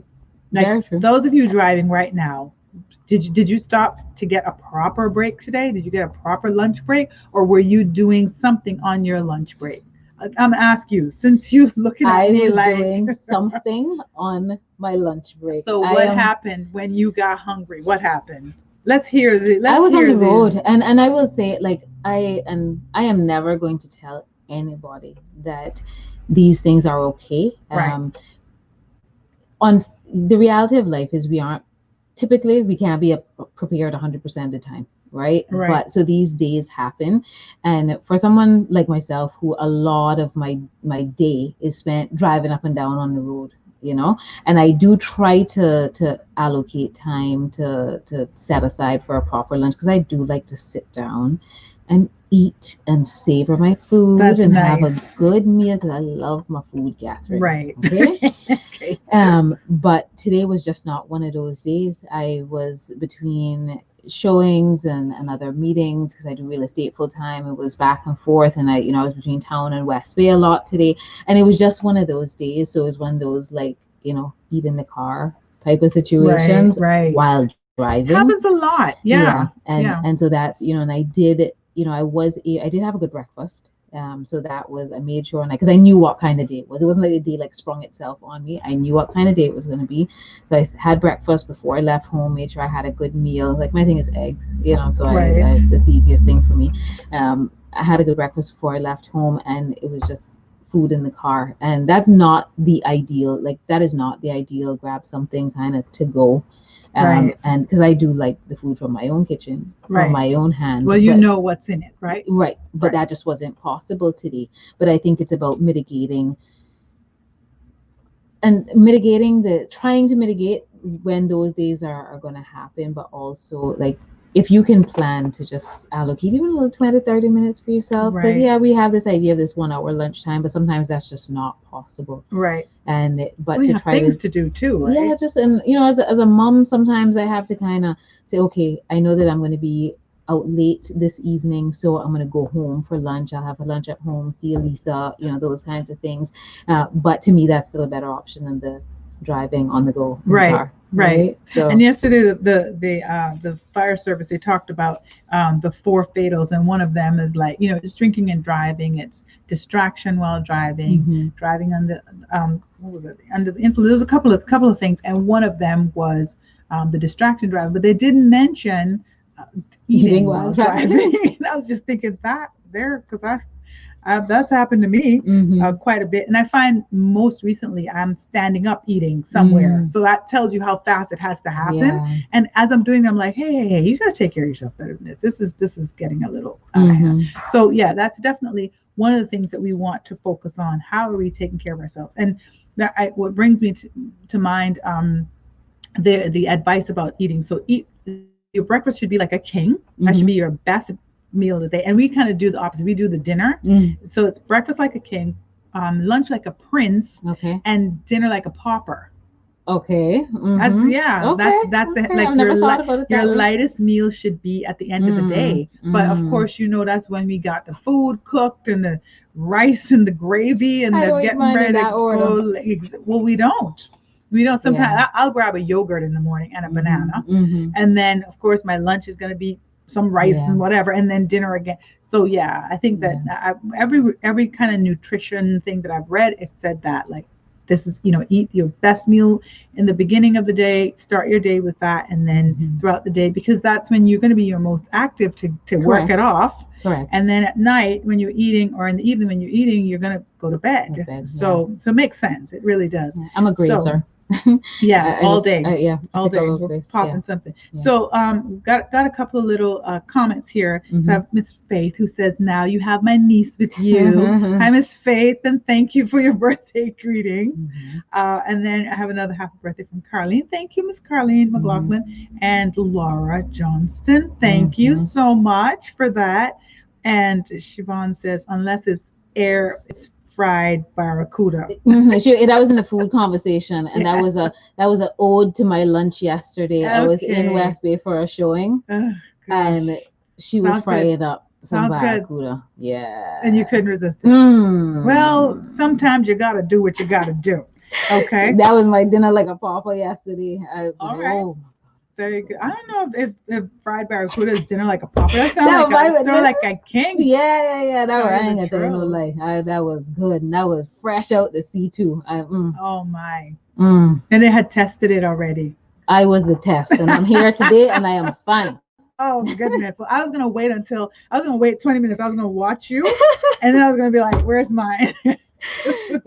[SPEAKER 2] Like
[SPEAKER 1] Very true.
[SPEAKER 2] those of you driving right now, did you stop to get a proper break today? Did you get a proper lunch break, or were you doing something on your lunch break? I'm asking you, since you looking at
[SPEAKER 1] I
[SPEAKER 2] me
[SPEAKER 1] was
[SPEAKER 2] like.
[SPEAKER 1] doing something on my lunch break.
[SPEAKER 2] So
[SPEAKER 1] I
[SPEAKER 2] what
[SPEAKER 1] am.
[SPEAKER 2] happened when you got hungry? What happened? Let's hear the.
[SPEAKER 1] I
[SPEAKER 2] Let's
[SPEAKER 1] was on
[SPEAKER 2] hear
[SPEAKER 1] the
[SPEAKER 2] this.
[SPEAKER 1] road, and I will say, like, I am never going to tell anybody that these things are okay.
[SPEAKER 2] Right.
[SPEAKER 1] On the reality of life is we can't be prepared 100% of the time, right?
[SPEAKER 2] Right.
[SPEAKER 1] But so these days happen, and for someone like myself who a lot of my day is spent driving up and down on the road, and I do try to allocate time to set aside for a proper lunch because I do like to sit down and eat and savor my food
[SPEAKER 2] That's
[SPEAKER 1] and have a
[SPEAKER 2] nice.
[SPEAKER 1] good meal because I love my food, Catherine.
[SPEAKER 2] Right.
[SPEAKER 1] Okay.
[SPEAKER 2] Okay.
[SPEAKER 1] But today was just not one of those days. I was between showings and other meetings because I do real estate full time. It was back and forth, and I was between town and West Bay a lot today, and it was just one of those days. So it was one of those like eat in the car type of
[SPEAKER 2] Right.
[SPEAKER 1] situations
[SPEAKER 2] Right.
[SPEAKER 1] while driving.
[SPEAKER 2] Happens a lot.
[SPEAKER 1] Yeah,
[SPEAKER 2] Yeah.
[SPEAKER 1] and
[SPEAKER 2] Yeah.
[SPEAKER 1] and so that's and I did have a good breakfast. So that was, I made sure, and because I knew what kind of day it was. It wasn't like the day like sprung itself on me. I knew what kind of day it was going to be. So I had breakfast before I left home, made sure I had a good meal. Like my thing is eggs, so
[SPEAKER 2] Right.
[SPEAKER 1] that's the easiest thing for me. I had a good breakfast before I left home, and it was just food in the car. And that's not the ideal, like that is not the ideal, grab something kind of to go.
[SPEAKER 2] Right.
[SPEAKER 1] And because I do like the food from my own kitchen, from
[SPEAKER 2] Right.
[SPEAKER 1] my own hand.
[SPEAKER 2] Well, you
[SPEAKER 1] But
[SPEAKER 2] know what's in it, right?
[SPEAKER 1] right, but
[SPEAKER 2] Right.
[SPEAKER 1] that just wasn't possible today. But I think it's about mitigating and trying to mitigate when those days are going to happen, but also like if you can plan to just allocate even a little 20 30 minutes for yourself, because
[SPEAKER 2] Right.
[SPEAKER 1] yeah, we have this idea of this 1 hour lunchtime, but sometimes that's just not possible.
[SPEAKER 2] Right.
[SPEAKER 1] But
[SPEAKER 2] We
[SPEAKER 1] to
[SPEAKER 2] have
[SPEAKER 1] try to,
[SPEAKER 2] things to do too,
[SPEAKER 1] yeah,
[SPEAKER 2] right?
[SPEAKER 1] just, and as a mom, sometimes I have to kind of say, okay, I know that I'm going to be out late this evening, so I'm going to go home for lunch. I'll have a lunch at home, see Elisa, those kinds of things. But to me, that's still a better option than the driving on the go in the
[SPEAKER 2] Right.
[SPEAKER 1] car,
[SPEAKER 2] Right.
[SPEAKER 1] right? So
[SPEAKER 2] And yesterday, the fire service, they talked about the four fatals, and one of them is like just drinking and driving. It's distraction while driving,
[SPEAKER 1] mhm.
[SPEAKER 2] driving under what was it, under the influence. There's a couple of things, and one of them was the distraction driving, but they didn't mention uh,
[SPEAKER 1] Eating
[SPEAKER 2] eating
[SPEAKER 1] while
[SPEAKER 2] while
[SPEAKER 1] driving.
[SPEAKER 2] driving. And I was just thinking that there because that's happened to me
[SPEAKER 1] Mhm.
[SPEAKER 2] quite a bit. And I find most recently I'm standing up eating somewhere.
[SPEAKER 1] Mm.
[SPEAKER 2] So that tells you how fast it has to happen.
[SPEAKER 1] Yeah.
[SPEAKER 2] And as I'm doing it, I'm like, hey, you got to take care of yourself better than this. This is getting a little out of hand.
[SPEAKER 1] Mhm.
[SPEAKER 2] So yeah, that's definitely one of the things that we want to focus on. How are we taking care of ourselves? And what brings me to mind the advice about eating. So your breakfast should be like a king. That should
[SPEAKER 1] Mhm.
[SPEAKER 2] be your best meal of the day. And we kind of do the opposite. We do the dinner.
[SPEAKER 1] Mm.
[SPEAKER 2] So it's breakfast like a king, lunch like a prince,
[SPEAKER 1] Okay.
[SPEAKER 2] and dinner like a pauper.
[SPEAKER 1] Okay.
[SPEAKER 2] That's
[SPEAKER 1] Mhm.
[SPEAKER 2] yeah.
[SPEAKER 1] Okay.
[SPEAKER 2] That's the,
[SPEAKER 1] Okay.
[SPEAKER 2] like
[SPEAKER 1] I've never thought about it
[SPEAKER 2] your
[SPEAKER 1] that way.
[SPEAKER 2] lightest meal should be at the end of the
[SPEAKER 1] Mm.
[SPEAKER 2] day. But of
[SPEAKER 1] Mm.
[SPEAKER 2] course, that's when we got the food cooked and the rice and the gravy and
[SPEAKER 1] I
[SPEAKER 2] the
[SPEAKER 1] don't eat
[SPEAKER 2] getting
[SPEAKER 1] mine in
[SPEAKER 2] ready to
[SPEAKER 1] that order.
[SPEAKER 2] go. Well, we don't. We don't. Sometimes
[SPEAKER 1] Yeah.
[SPEAKER 2] I'll grab a yogurt in the morning and a
[SPEAKER 1] Mhm.
[SPEAKER 2] banana,
[SPEAKER 1] Mhm.
[SPEAKER 2] and then of course my lunch is going to be some rice
[SPEAKER 1] Yeah.
[SPEAKER 2] and whatever, and then dinner again. So yeah, I think that
[SPEAKER 1] Yeah.
[SPEAKER 2] every kind of nutrition thing that I've read, it said that like this is, eat your best meal in the beginning of the day, start your day with that, and then
[SPEAKER 1] Mhm.
[SPEAKER 2] throughout the day, because that's when you're going to be your most active to work it
[SPEAKER 1] Correct.
[SPEAKER 2] off.
[SPEAKER 1] Correct.
[SPEAKER 2] And then at night when you're eating, or in the evening when you're eating, you're going to go to
[SPEAKER 1] Go to
[SPEAKER 2] bed.
[SPEAKER 1] bed. Yeah.
[SPEAKER 2] So it makes sense. It really does.
[SPEAKER 1] Yeah. I'm a
[SPEAKER 2] So
[SPEAKER 1] grazer.
[SPEAKER 2] yeah,
[SPEAKER 1] I
[SPEAKER 2] all
[SPEAKER 1] just,
[SPEAKER 2] day,
[SPEAKER 1] yeah, I
[SPEAKER 2] all
[SPEAKER 1] take a
[SPEAKER 2] day.
[SPEAKER 1] little
[SPEAKER 2] We're
[SPEAKER 1] grace. Yeah.
[SPEAKER 2] popping something.
[SPEAKER 1] Yeah.
[SPEAKER 2] So got a couple of little comments here. So I
[SPEAKER 1] Mhm.
[SPEAKER 2] have Miss Faith who says, "Now you have my niece with you." Hi, Miss Faith, and thank you for your birthday greetings.
[SPEAKER 1] Mhm.
[SPEAKER 2] And then I have another happy birthday from Carlene. Thank you, Miss Carlene
[SPEAKER 1] Mhm.
[SPEAKER 2] McLaughlin, and Laura Johnston. Thank you
[SPEAKER 1] Mhm.
[SPEAKER 2] so much for that. And Siobhan says, "Unless it's fried barracuda."
[SPEAKER 1] That was in the food conversation, and
[SPEAKER 2] Yeah.
[SPEAKER 1] that was a ode to my lunch yesterday. I was in
[SPEAKER 2] Okay.
[SPEAKER 1] West Bay for a showing,
[SPEAKER 2] Oh,
[SPEAKER 1] and
[SPEAKER 2] gosh.
[SPEAKER 1] she was
[SPEAKER 2] Sounds good.
[SPEAKER 1] frying up some
[SPEAKER 2] Sounds good.
[SPEAKER 1] barracuda.
[SPEAKER 2] And you
[SPEAKER 1] Yeah.
[SPEAKER 2] couldn't resist it. Well,
[SPEAKER 1] Mm.
[SPEAKER 2] sometimes you got to do what you got to do. Okay.
[SPEAKER 1] That was my dinner like a papa yesterday. I was
[SPEAKER 2] All
[SPEAKER 1] like,
[SPEAKER 2] right.
[SPEAKER 1] oh,
[SPEAKER 2] There you go. I don't know if fried barracuda is dinner like a popper. That sounds
[SPEAKER 1] that
[SPEAKER 2] like
[SPEAKER 1] was my
[SPEAKER 2] a king.
[SPEAKER 1] yeah. That
[SPEAKER 2] Tell
[SPEAKER 1] was,
[SPEAKER 2] you
[SPEAKER 1] I
[SPEAKER 2] the
[SPEAKER 1] ain't gonna tell you no
[SPEAKER 2] truth.
[SPEAKER 1] lie. That was good, and that was fresh out the sea too.
[SPEAKER 2] Oh my.
[SPEAKER 1] Mm.
[SPEAKER 2] And it had tested it already.
[SPEAKER 1] I was the test, and I'm here today, and I am fine.
[SPEAKER 2] Oh goodness. Well, I was gonna wait 20 minutes. I was gonna watch you, and then I was gonna be like, "Where's mine?"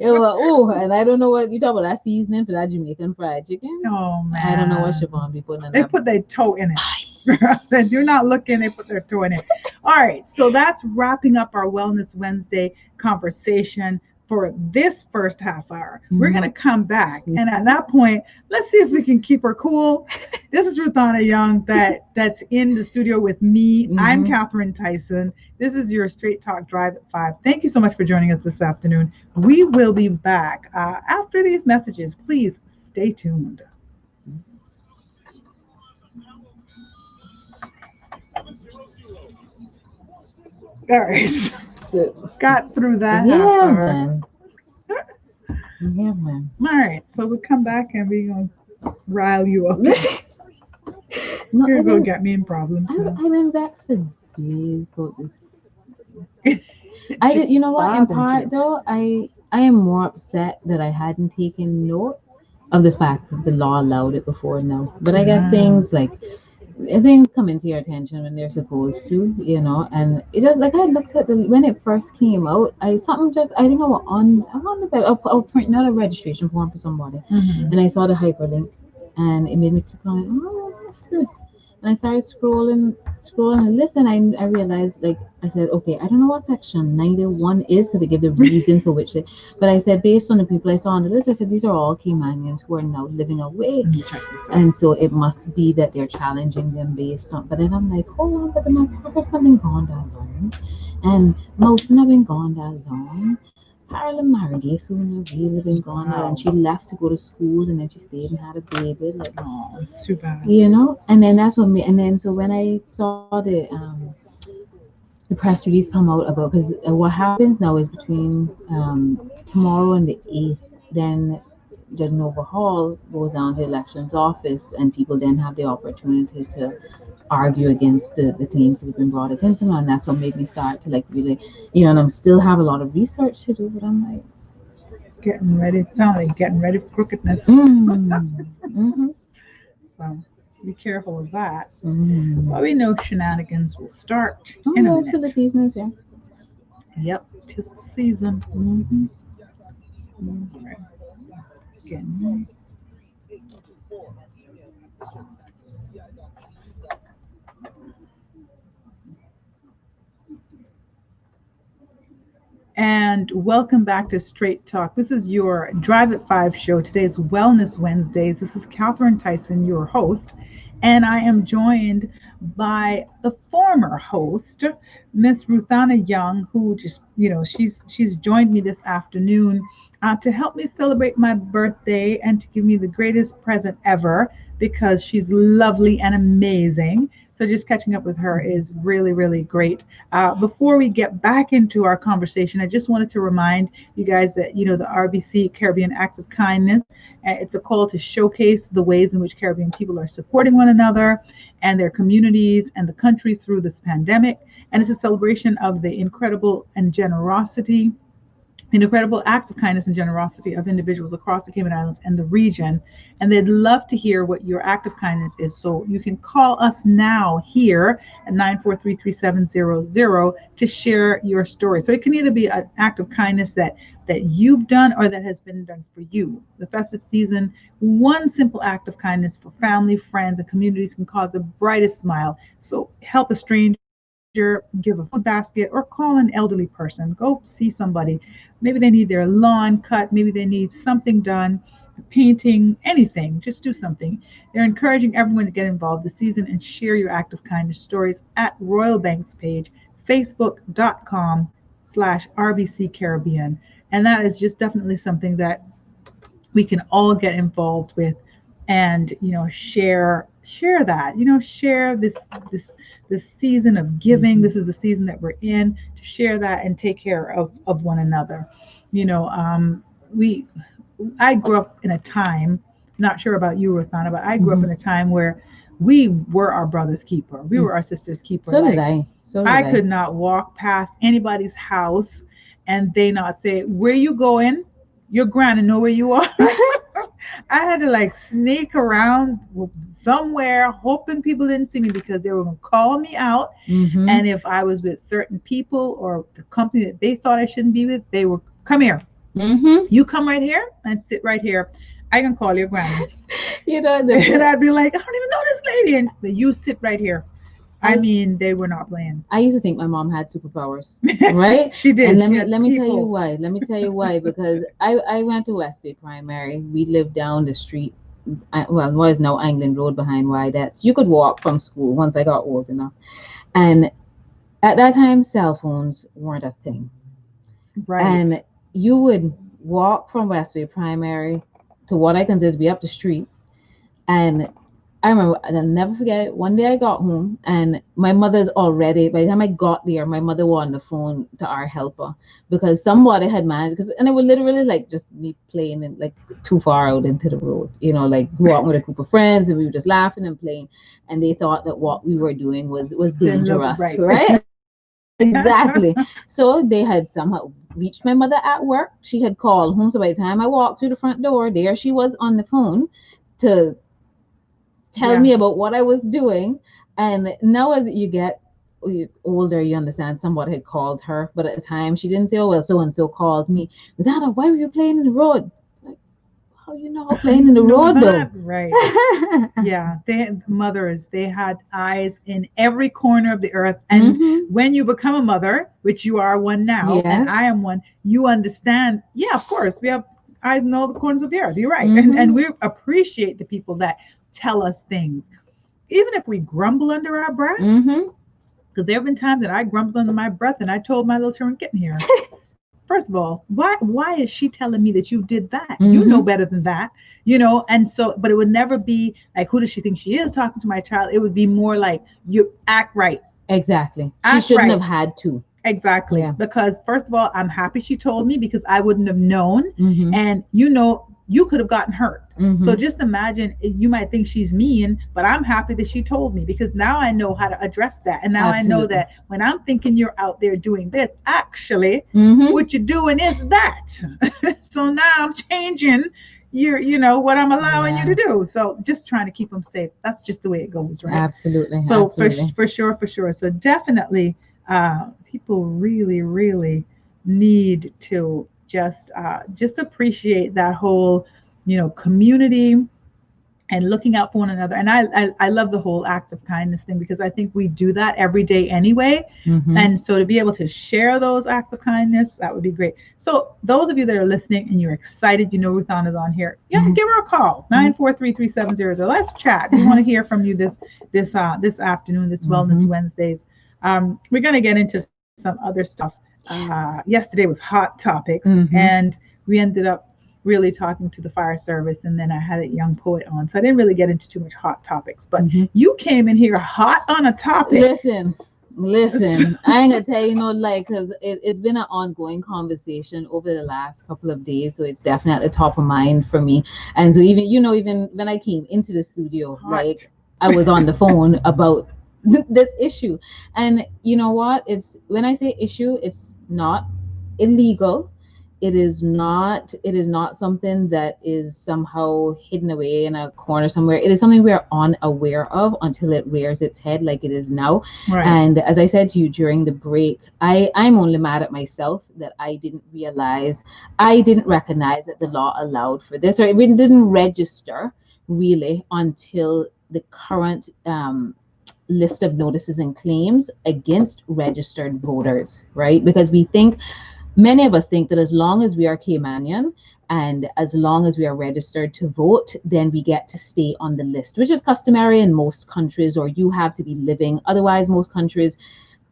[SPEAKER 1] It was, oh, and I don't know what you talk about that seasoning for that Jamaican fried chicken.
[SPEAKER 2] Oh
[SPEAKER 1] I don't know what
[SPEAKER 2] man.
[SPEAKER 1] Siobhan be putting in
[SPEAKER 2] They
[SPEAKER 1] that.
[SPEAKER 2] put their toe in it. They do not look in, they put their toe in it. All right, so that's wrapping up our Wellness Wednesday conversation for this first half hour. We're going to come back, and at that point, let's see if we can keep her cool. This is Ruthanna Young that's in the studio with me. I'm Catherine Tyson. This is your Straight Talk Drive at 5. Thank you so much for joining us this afternoon. We will be back after these messages. Please stay tuned. All right.
[SPEAKER 1] So,
[SPEAKER 2] Got through that half
[SPEAKER 1] yeah,
[SPEAKER 2] hour.
[SPEAKER 1] man. Yeah, man.
[SPEAKER 2] All right, so we'll come back and we're gonna rile you up.
[SPEAKER 1] No,
[SPEAKER 2] You're gonna get me in problems now.
[SPEAKER 1] I've been vexed for days about this.
[SPEAKER 2] It
[SPEAKER 1] I did,
[SPEAKER 2] just
[SPEAKER 1] you know what? In
[SPEAKER 2] bothers
[SPEAKER 1] part,
[SPEAKER 2] you.
[SPEAKER 1] though, I am more upset that I hadn't taken note of the fact that the law allowed it before now. But I guess
[SPEAKER 2] Yeah.
[SPEAKER 1] things come into your attention when they're supposed to, and it just like I looked at the when it first came out, I think I'm on the I was printing out a registration form for somebody,
[SPEAKER 2] Mhm.
[SPEAKER 1] and I saw the hyperlink, and it made me click on it. Oh, what's this? And I started scrolling, and listen, I realized, like I said, okay, I don't know what section 91 is because it gave the reason for which but I said based on the people I saw on the list, I said these are all Caymanians who are now living away.
[SPEAKER 2] Let me check this out.
[SPEAKER 1] And so it must be that they're challenging them based on. But then I'm like, hold on, but the motherfuckers haven't gone that long. And most haven't gone that long. Carolyn Marriage soon have really been gone that, and
[SPEAKER 2] Wow,
[SPEAKER 1] she left to go to school, and then she stayed and had a baby. Like,
[SPEAKER 2] that's too bad.
[SPEAKER 1] and then that's what me. And then so when I saw the press release come out about because what happens now is between tomorrow and the 8th, then Judge Nova Hall goes down to elections office, and people then have the opportunity to argue against the claims that have been brought against them, and that's what made me start to like really, and I'm still have a lot of research to do, but I'm like,
[SPEAKER 2] Getting ready. It sounds like getting ready for crookedness.
[SPEAKER 1] mm-hmm,
[SPEAKER 2] So be careful of that. But
[SPEAKER 1] mm.
[SPEAKER 2] we know shenanigans will start
[SPEAKER 1] Oh
[SPEAKER 2] in a
[SPEAKER 1] yeah, so the
[SPEAKER 2] minute.
[SPEAKER 1] season is here.
[SPEAKER 2] Yep, tis the season.
[SPEAKER 1] Mm-hmm.
[SPEAKER 2] All right. Again. And welcome back to Straight Talk. This is your Drive at 5 show. Today's Wellness Wednesdays. This is Catherine Tyson, your host, and I am joined by the former host, Miss Ruthanna Young, who just, she's joined me this afternoon to help me celebrate my birthday and to give me the greatest present ever because she's lovely and amazing. So just catching up with her is really, really great. Before we get back into our conversation, I just wanted to remind you guys that, the RBC Caribbean Acts of Kindness, it's a call to showcase the ways in which Caribbean people are supporting one another and their communities and the country through this pandemic. And it's a celebration of the incredible acts of kindness and generosity of individuals across the Cayman Islands and the region. And they'd love to hear what your act of kindness is. So you can call us now here at 943-3700 to share your story. So it can either be an act of kindness that you've done or that has been done for you. The festive season, one simple act of kindness for family, friends, and communities can cause the brightest smile. So help a stranger, give a food basket, or call an elderly person. Go see somebody. Maybe they need their lawn cut, maybe they need something done, painting, anything. Just do something. They're encouraging everyone to get involved this season and share your act of kindness stories at Royal Bank's page, facebook.com/RBC Caribbean. And that is just definitely something that we can all get involved with, and share that, share this season of giving. This is the season that we're in, to share that and take care of one another. We I grew up in a time, not sure about you, Ruthanna, but I grew up in a time where we were our brother's keeper. We were our sister's keeper.
[SPEAKER 1] So did I.
[SPEAKER 2] I could not walk past anybody's house and they not say, "Where you going? Your granny know where you are." I had to like sneak around somewhere, hoping people didn't see me, because they were going to call me out. And if I was with certain people or the company that they thought I shouldn't be with, they would come here. You come right here and sit right here. I can call your granny. And I'd be like, "I don't even know this lady." And you sit right here. I mean, they were not playing.
[SPEAKER 1] I used to think my mom had superpowers, right?
[SPEAKER 2] She did.
[SPEAKER 1] And let me tell you why. Because I went to West Bay Primary. We lived down the street. Well, what is now England Road behind Wydets. You could walk from school once I got old enough. And at that time, cell phones weren't a thing.
[SPEAKER 2] Right.
[SPEAKER 1] And you would walk from West Bay Primary to what I consider to be up the street. And I remember, I'll never forget it. One day I got home and my mother's already, by the time I got there, my mother was on the phone to our helper because somebody had managed, and it was literally like just me playing and like too far out into the road, like walking with a group of friends, and we were just laughing and playing. And they thought that what we were doing was dangerous, right? Exactly. So they had somehow reached my mother at work. She had called home. So by the time I walked through the front door, there she was on the phone to tell me about what I was doing. And now as you get older, you understand somebody had called her, but at the time she didn't say, "Oh well, so and so called me. Ruthanna, why were you playing in the road?" Like, how you know playing in the road though?
[SPEAKER 2] Right. Yeah, mothers, they had eyes in every corner of the earth. And when you become a mother, which you are one now, and I am one, you understand. Yeah, of course, we have eyes in all the corners of the earth. You're right. And we appreciate the people that tell us things, even if we grumble under our breath. Because there have been times that I grumbled under my breath and I told my little children, "Get in here." First of all, why is she telling me that you did that? You know better than that, and so, but it would never be like, who does she think she is talking to my child? It would be more like, you act right.
[SPEAKER 1] Exactly. She shouldn't have had to.
[SPEAKER 2] Exactly. Yeah. Because first of all, I'm happy she told me, because I wouldn't have known. And you could have gotten hurt. So just imagine, you might think she's mean, but I'm happy that she told me, because now I know how to address that. And now I know that when I'm thinking you're out there doing this, actually, what you're doing is that. So now I'm changing what I'm allowing you to do. So just trying to keep them safe. That's just the way it goes, right?
[SPEAKER 1] Absolutely.
[SPEAKER 2] So
[SPEAKER 1] absolutely.
[SPEAKER 2] For sure. So definitely, people really, really need to just appreciate that whole, community and looking out for one another. And I love the whole act of kindness thing, because I think we do that every day anyway. And so to be able to share those acts of kindness, that would be great. So those of you that are listening and you're excited, Ruthanna's on here, give her a call, 943-3700. Let's chat. We want to hear from you this afternoon, this Wellness Wednesdays. We're going to get into some other stuff. Yesterday was hot topics, and we ended up really talking to the fire service, and then I had a young poet on, so I didn't really get into too much hot topics. But you came in here hot on a topic.
[SPEAKER 1] Listen, listen, I ain't gonna tell you no lie, because it's been an ongoing conversation over the last couple of days, so it's definitely top of mind for me. And so even even when I came into the studio,
[SPEAKER 2] Hot.
[SPEAKER 1] like I was on the phone about this issue. And you know what? It's when I say issue, it's not illegal. It is not something that is somehow hidden away in a corner somewhere. It is something we are unaware of until it rears its head like it is now.
[SPEAKER 2] Right.
[SPEAKER 1] And as I said to you during the break, I'm only mad at myself that I didn't recognize that the law allowed for this, or it really didn't register really until the current list of notices and claims against registered voters, right? Because many of us think that as long as we are Caymanian and as long as we are registered to vote, then we get to stay on the list, which is customary in most countries, or you have to be living, otherwise, most countries,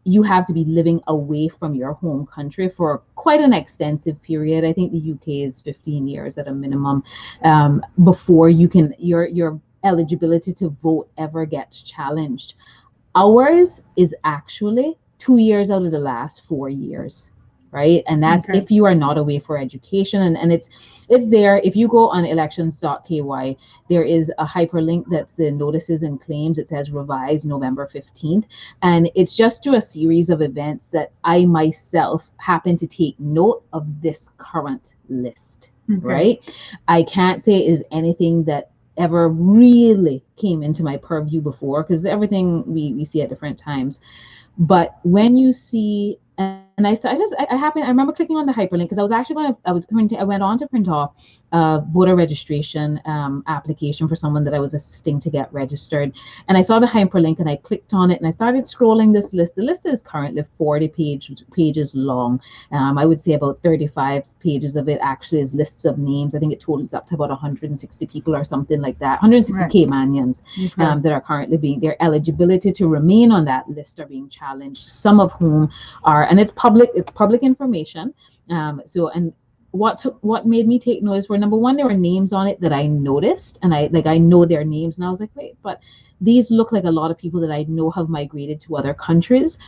[SPEAKER 1] you have to be living away from your home country for quite an extensive period. I think the UK is 15 years at a minimum before your eligibility to vote ever gets challenged. Ours is actually 2 years out of the last 4 years, right? And that's
[SPEAKER 2] Okay.
[SPEAKER 1] if you are not away for education. And it's there. If you go on elections.ky, there is a hyperlink that's the notices and claims. It says revised November 15th. And it's just through a series of events that I myself happen to take note of this current list,
[SPEAKER 2] Okay.
[SPEAKER 1] right? I can't say it is anything that ever really came into my purview before, because everything we see at different times. But when you see, and I remember clicking on the hyperlink because I went on to print off a voter registration application for someone that I was assisting to get registered. And I saw the hyperlink and I clicked on it and I started scrolling this list. The list is currently 40 pages long. I would say about 35 pages of it actually is lists of names. I think it totals up to about 160 people or something like that, 160
[SPEAKER 2] Right.
[SPEAKER 1] Caymanians that are currently their eligibility to remain on that list are being challenged, some of whom are, and it's public information. And what made me take notice were, number one, there were names on it that I noticed, and I know their names, and I was like, wait, but these look like a lot of people that I know have migrated to other countries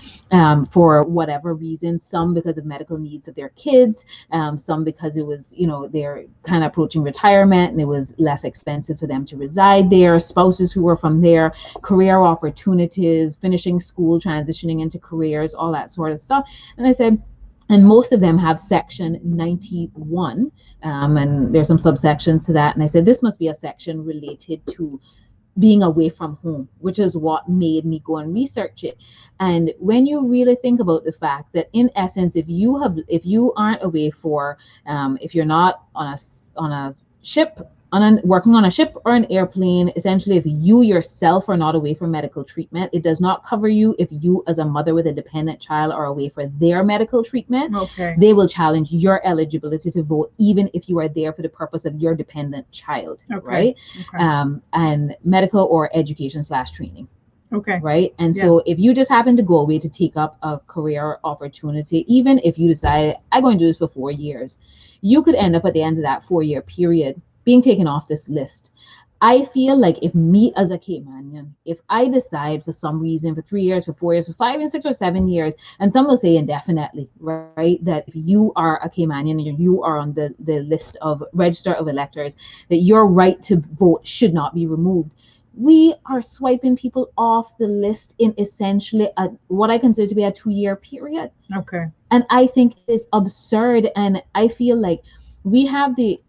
[SPEAKER 1] for whatever reason. Some because of medical needs of their kids, some because it was, they're kind of approaching retirement and it was less expensive for them to reside there. Spouses who were from there, career opportunities, finishing school, transitioning into careers, all that sort of stuff. And I said, and most of them have section 91, and there's some subsections to that. And I said, this must be a section related to being away from home, which is what made me go and research it. And when you really think about the fact that, in essence, if you aren't away if you're not on a ship, working on a ship or an airplane, essentially, if you yourself are not away for medical treatment, it does not cover you. If you, as a mother with a dependent child, are away for their medical treatment,
[SPEAKER 2] Okay.
[SPEAKER 1] they will challenge your eligibility to vote, even if you are there for the purpose of your dependent child,
[SPEAKER 2] Okay.
[SPEAKER 1] right?
[SPEAKER 2] Okay.
[SPEAKER 1] And medical or education/training.
[SPEAKER 2] Okay.
[SPEAKER 1] Right. And
[SPEAKER 2] Yeah.
[SPEAKER 1] so if you just happen to go away to take up a career opportunity, even if you decide, I'm going to do this for 4 years, you could end up at the end of that 4-year period being taken off this list. I feel like if me as a Caymanian, if I decide for some reason for 3 years, for 4 years, for 5 and 6 or 7 years, and some will say indefinitely, right, that if you are a Caymanian and you are on the list of register of electors, that your right to vote should not be removed. We are swiping people off the list in essentially what I consider to be a 2-year period.
[SPEAKER 2] Okay.
[SPEAKER 1] And I think it is absurd. And I feel like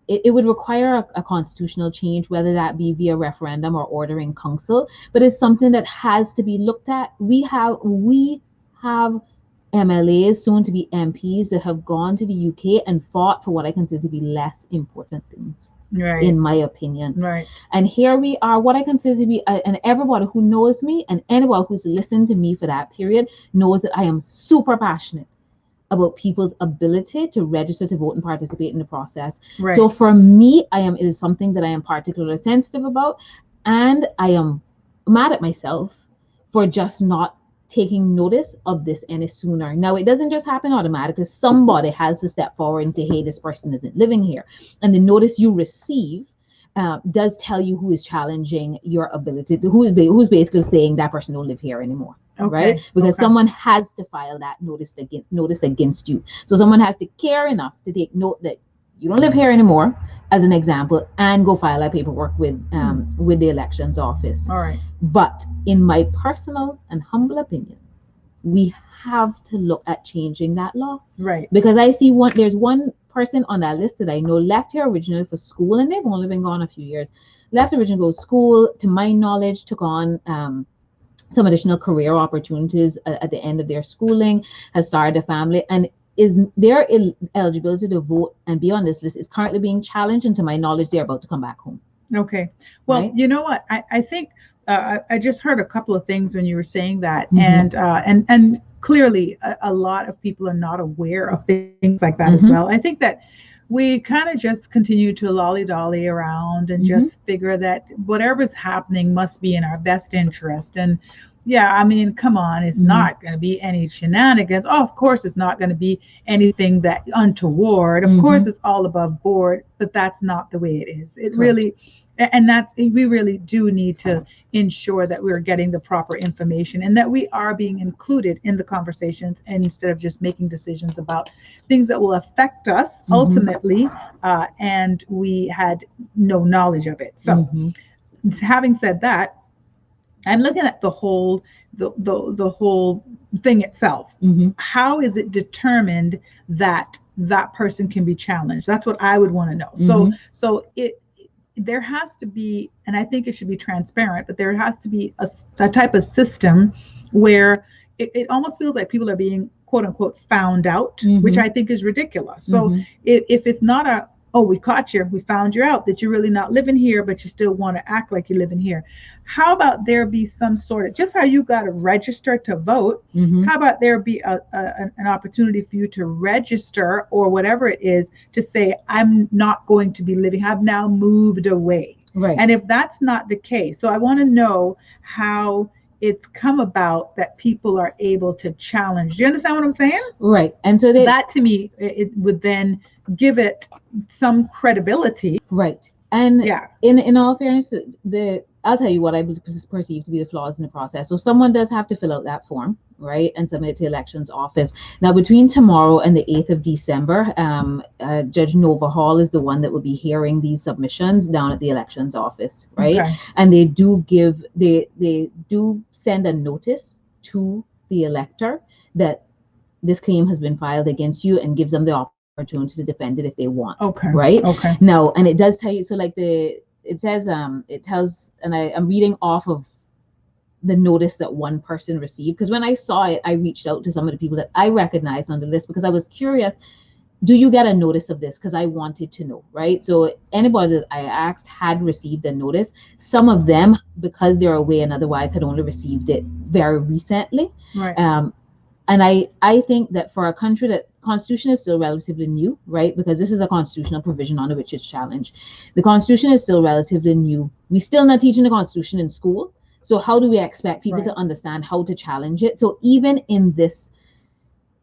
[SPEAKER 1] it would require a constitutional change, whether that be via referendum or ordering council, but it's something that has to be looked at. We have MLAs, soon to be MPs, that have gone to the UK and fought for what I consider to be less important things,
[SPEAKER 2] Right.
[SPEAKER 1] in my opinion.
[SPEAKER 2] Right.
[SPEAKER 1] And here we are, what I consider to be, and everybody who knows me and anyone who's listened to me for that period knows that I am super passionate about people's ability to register to vote and participate in the process.
[SPEAKER 2] Right.
[SPEAKER 1] So for me, it is something that I am particularly sensitive about, and I am mad at myself for just not taking notice of this any sooner. Now, it doesn't just happen automatically. Somebody has to step forward and say, hey, this person isn't living here. And the notice you receive does tell you who is challenging your ability to, who's basically saying that person don't live here anymore.
[SPEAKER 2] Okay.
[SPEAKER 1] Right? Because
[SPEAKER 2] Okay.
[SPEAKER 1] someone has to file that notice against you. So someone has to care enough to take note that you don't live here anymore, as an example, and go file that paperwork with the elections office.
[SPEAKER 2] All right.
[SPEAKER 1] But in my personal and humble opinion, we have to look at changing that law.
[SPEAKER 2] Right.
[SPEAKER 1] Because there's one person on that list that I know left here originally for school, and they've only been gone a few years. Left originally to go to school, to my knowledge, took on some additional career opportunities at the end of their schooling, has started a family, and is their eligibility to vote and be on this list is currently being challenged, and to my knowledge, they're about to come back home.
[SPEAKER 2] Okay. Well,
[SPEAKER 1] Right?
[SPEAKER 2] you know what? I think I just heard a couple of things when you were saying that,
[SPEAKER 1] Mhm.
[SPEAKER 2] and clearly a lot of people are not aware of things like that as
[SPEAKER 1] Mhm.
[SPEAKER 2] well. I think that we kind of just continue to lolly-dolly around and
[SPEAKER 1] Mhm.
[SPEAKER 2] just figure that whatever's happening must be in our best interest. And yeah, I mean, come on, it's
[SPEAKER 1] Mhm.
[SPEAKER 2] not going to be any shenanigans. Oh, of course, it's not going to be anything that untoward. Of course,
[SPEAKER 1] Mhm.
[SPEAKER 2] it's all above board, but that's not the way it is. It
[SPEAKER 1] Correct.
[SPEAKER 2] really, and that's, we really do need to ensure that we're getting the proper information and that we are being included in the conversations, and instead of just making decisions about things that will affect us
[SPEAKER 1] Mhm.
[SPEAKER 2] ultimately, and we had no knowledge of it. So,
[SPEAKER 1] Mhm.
[SPEAKER 2] having said that, I'm looking at the whole thing itself.
[SPEAKER 1] Mhm.
[SPEAKER 2] How is it determined that that person can be challenged? That's what I would want to know.
[SPEAKER 1] Mhm.
[SPEAKER 2] So it there has to be, and I think it should be transparent, but there has to be a type of system where it almost feels like people are being quote unquote found out, which
[SPEAKER 1] Mhm.
[SPEAKER 2] I think is ridiculous. So
[SPEAKER 1] Mhm.
[SPEAKER 2] if it's not a, oh, we caught you, we found you out, that you're really not living here, but you still want to act like you live in here. How about there be some sort of, just how you got to register to vote,
[SPEAKER 1] Mhm.
[SPEAKER 2] how about there be an opportunity for you to register or whatever it is to say, I'm not going to be living, I've now moved away.
[SPEAKER 1] Right.
[SPEAKER 2] And if that's not the case, so I want to know how it's come about that people are able to challenge. Do you understand what I'm saying?
[SPEAKER 1] Right. And so
[SPEAKER 2] That to me, it would then give it some credibility.
[SPEAKER 1] right. And
[SPEAKER 2] Yeah.
[SPEAKER 1] in all fairness, I'll tell you what I perceive to be the flaws in the process. So someone does have to fill out that form, right, and submit it to the elections office. Now, between tomorrow and the 8th of December, Judge Nova Hall is the one that will be hearing these submissions down at the elections office, right?
[SPEAKER 2] Okay.
[SPEAKER 1] And they do send a notice to the elector that this claim has been filed against you, and gives them the opportunity to defend it if they want.
[SPEAKER 2] Okay.
[SPEAKER 1] Right.
[SPEAKER 2] Okay.
[SPEAKER 1] Now, and it does tell you, so like it says, it tells, and I'm reading off of the notice that one person received, because when I saw it, I reached out to some of the people that I recognized on the list, because I was curious, do you get a notice of this? Because I wanted to know, right? So anybody that I asked had received a notice. Some of them, because they're away and otherwise, had only received it very recently.
[SPEAKER 2] Right.
[SPEAKER 1] And I think that for a country that constitution is still relatively new, right? Because this is a constitutional provision under which it's challenged. The constitution is still relatively new. We still not teaching the constitution in school. So how do we expect people
[SPEAKER 2] Right.
[SPEAKER 1] to understand how to challenge it? So even in this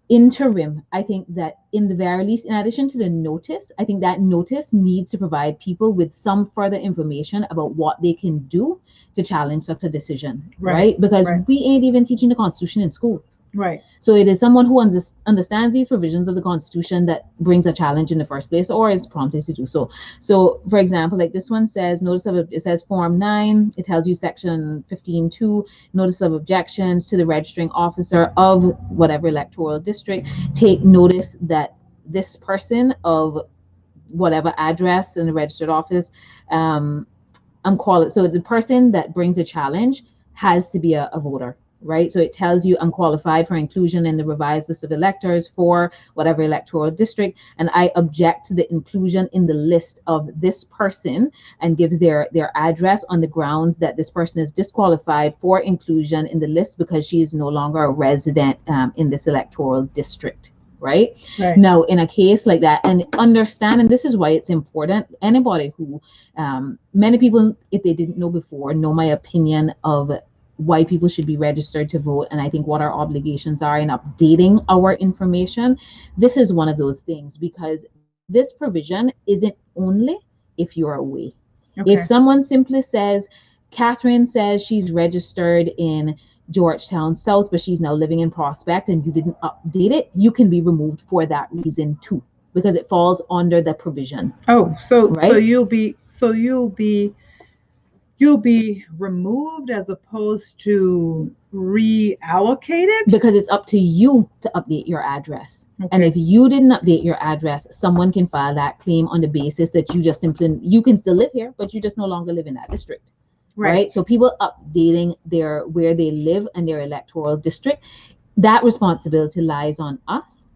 [SPEAKER 1] interim, I think that in the very least, in addition to the notice, I think that notice needs to provide people with some further information about what they can do to challenge such a decision, right? Because
[SPEAKER 2] Right.
[SPEAKER 1] we ain't even teaching the constitution in school.
[SPEAKER 2] Right.
[SPEAKER 1] So it is someone who understands these provisions of the Constitution that brings a challenge in the first place, or is prompted to do so. So, for example, like this one says, it says Form 9. It tells you Section 15.2, notice of objections to the registering officer of whatever electoral district. Take notice that this person of whatever address in the registered office, so the person that brings a challenge has to be a voter, right? So it tells you I'm qualified for inclusion in the revised list of electors for whatever electoral district, and I object to the inclusion in the list of this person, and gives their address on the grounds that this person is disqualified for inclusion in the list because she is no longer a resident in this electoral district. Right?
[SPEAKER 2] Right.
[SPEAKER 1] Now, in a case like that, and understand, and this is why it's important, anybody who, many people, if they didn't know before, know my opinion of why people should be registered to vote, and I think what our obligations are in updating our information. This is one of those things, because this provision isn't only if you're away. If
[SPEAKER 2] Okay.
[SPEAKER 1] someone simply says, Catherine says she's registered in Georgetown South, but she's now living in Prospect, and you didn't update it, you can be removed for that reason too, because it falls under the provision,
[SPEAKER 2] Oh, so
[SPEAKER 1] right?
[SPEAKER 2] you'll be removed as opposed to reallocated.
[SPEAKER 1] Because it's up to you to update your address. And
[SPEAKER 2] Okay.
[SPEAKER 1] if you didn't update your address, someone can file that claim on the basis that you just simply, you can still live here, but you just no longer live in that district. Right?
[SPEAKER 2] Right.
[SPEAKER 1] So people updating their where they live and their electoral district, that responsibility lies on us.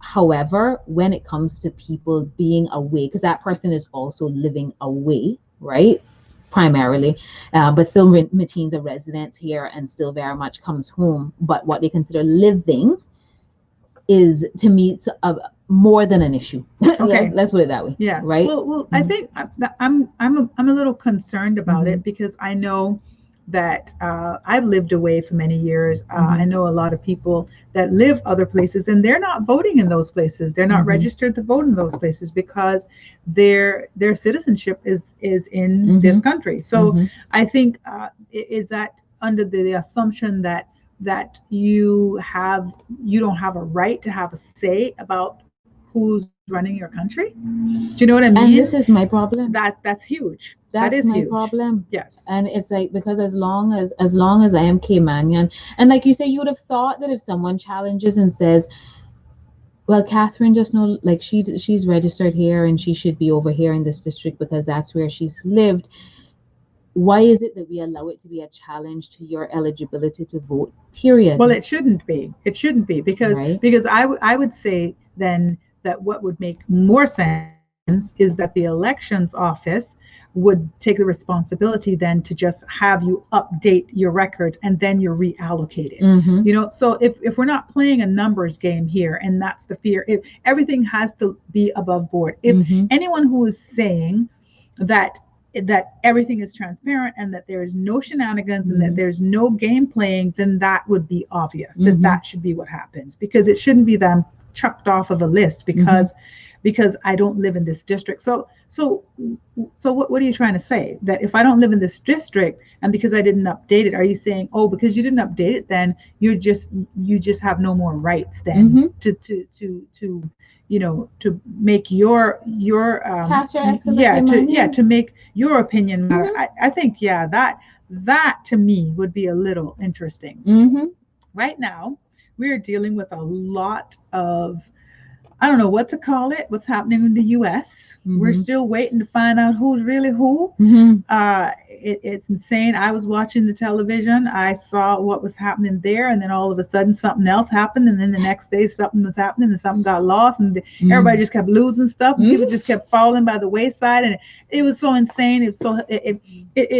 [SPEAKER 1] However, when it comes to people being away, because that person is also living away, right? Primarily, but still maintains a residence here and still very much comes home. But what they consider living is, to me, it's more than an issue.
[SPEAKER 2] Okay.
[SPEAKER 1] Let's put it that way,
[SPEAKER 2] Yeah.
[SPEAKER 1] right?
[SPEAKER 2] Well, I think I'm a little concerned about
[SPEAKER 1] Mhm.
[SPEAKER 2] it because I know that I've lived away for many years. I
[SPEAKER 1] Mhm.
[SPEAKER 2] know a lot of people that live other places and they're not voting in those places. They're not
[SPEAKER 1] Mhm.
[SPEAKER 2] registered to vote in those places because their citizenship is in this
[SPEAKER 1] Mhm.
[SPEAKER 2] country. So
[SPEAKER 1] Mhm.
[SPEAKER 2] I think is that under the assumption that you don't have a right to have a say about who's running your country. Do you know what I mean?
[SPEAKER 1] And this is my problem.
[SPEAKER 2] That's huge. That is
[SPEAKER 1] That's my
[SPEAKER 2] huge.
[SPEAKER 1] problem.
[SPEAKER 2] Yes.
[SPEAKER 1] And it's like, because as long as I am Caymanian, and like you say, you would have thought that if someone challenges and says, well, Catherine just know, like, she's registered here and she should be over here in this district because that's where she's lived. Why is it that we allow it to be a challenge to your eligibility to vote?
[SPEAKER 2] Well,
[SPEAKER 1] Period.
[SPEAKER 2] it shouldn't be. It shouldn't be
[SPEAKER 1] Right?
[SPEAKER 2] because I would say then that what would make more sense is that the elections office would take the responsibility then to just have you update your records and then you're reallocated.
[SPEAKER 1] Mm-hmm.
[SPEAKER 2] So if we're not playing a numbers game here, and that's the fear, if everything has to be above board. If
[SPEAKER 1] Mm-hmm.
[SPEAKER 2] anyone who is saying that everything is transparent and that there is no shenanigans and that
[SPEAKER 1] Mm-hmm.
[SPEAKER 2] there's no game playing, then that would be obvious that
[SPEAKER 1] Mm-hmm.
[SPEAKER 2] that should be what happens, because it shouldn't be them chucked off of a list
[SPEAKER 1] Mm-hmm.
[SPEAKER 2] because I don't live in this district. So what are you trying to say? That if I don't live in this district and because I didn't update it, are you saying, oh, because you didn't update it, then you just have no more rights then
[SPEAKER 1] Mm-hmm.
[SPEAKER 2] to make your
[SPEAKER 1] Cast your excellent
[SPEAKER 2] yeah
[SPEAKER 1] Caymanian.
[SPEAKER 2] to make your opinion matter.
[SPEAKER 1] Mm-hmm.
[SPEAKER 2] I think, yeah, that to me would be a little interesting.
[SPEAKER 1] Mm-hmm.
[SPEAKER 2] Right now we are dealing with a lot of, I don't know what to call it, what's happening in the US. We're
[SPEAKER 1] Mm-hmm.
[SPEAKER 2] still waiting to find out who's really who.
[SPEAKER 1] Mm-hmm.
[SPEAKER 2] It's insane. I was watching the television. I saw what was happening there, and then all of a sudden something else happened, and then the next day something was happening, and something got lost, and everybody just kept losing stuff, and people just kept falling by the wayside, and it was so insane. It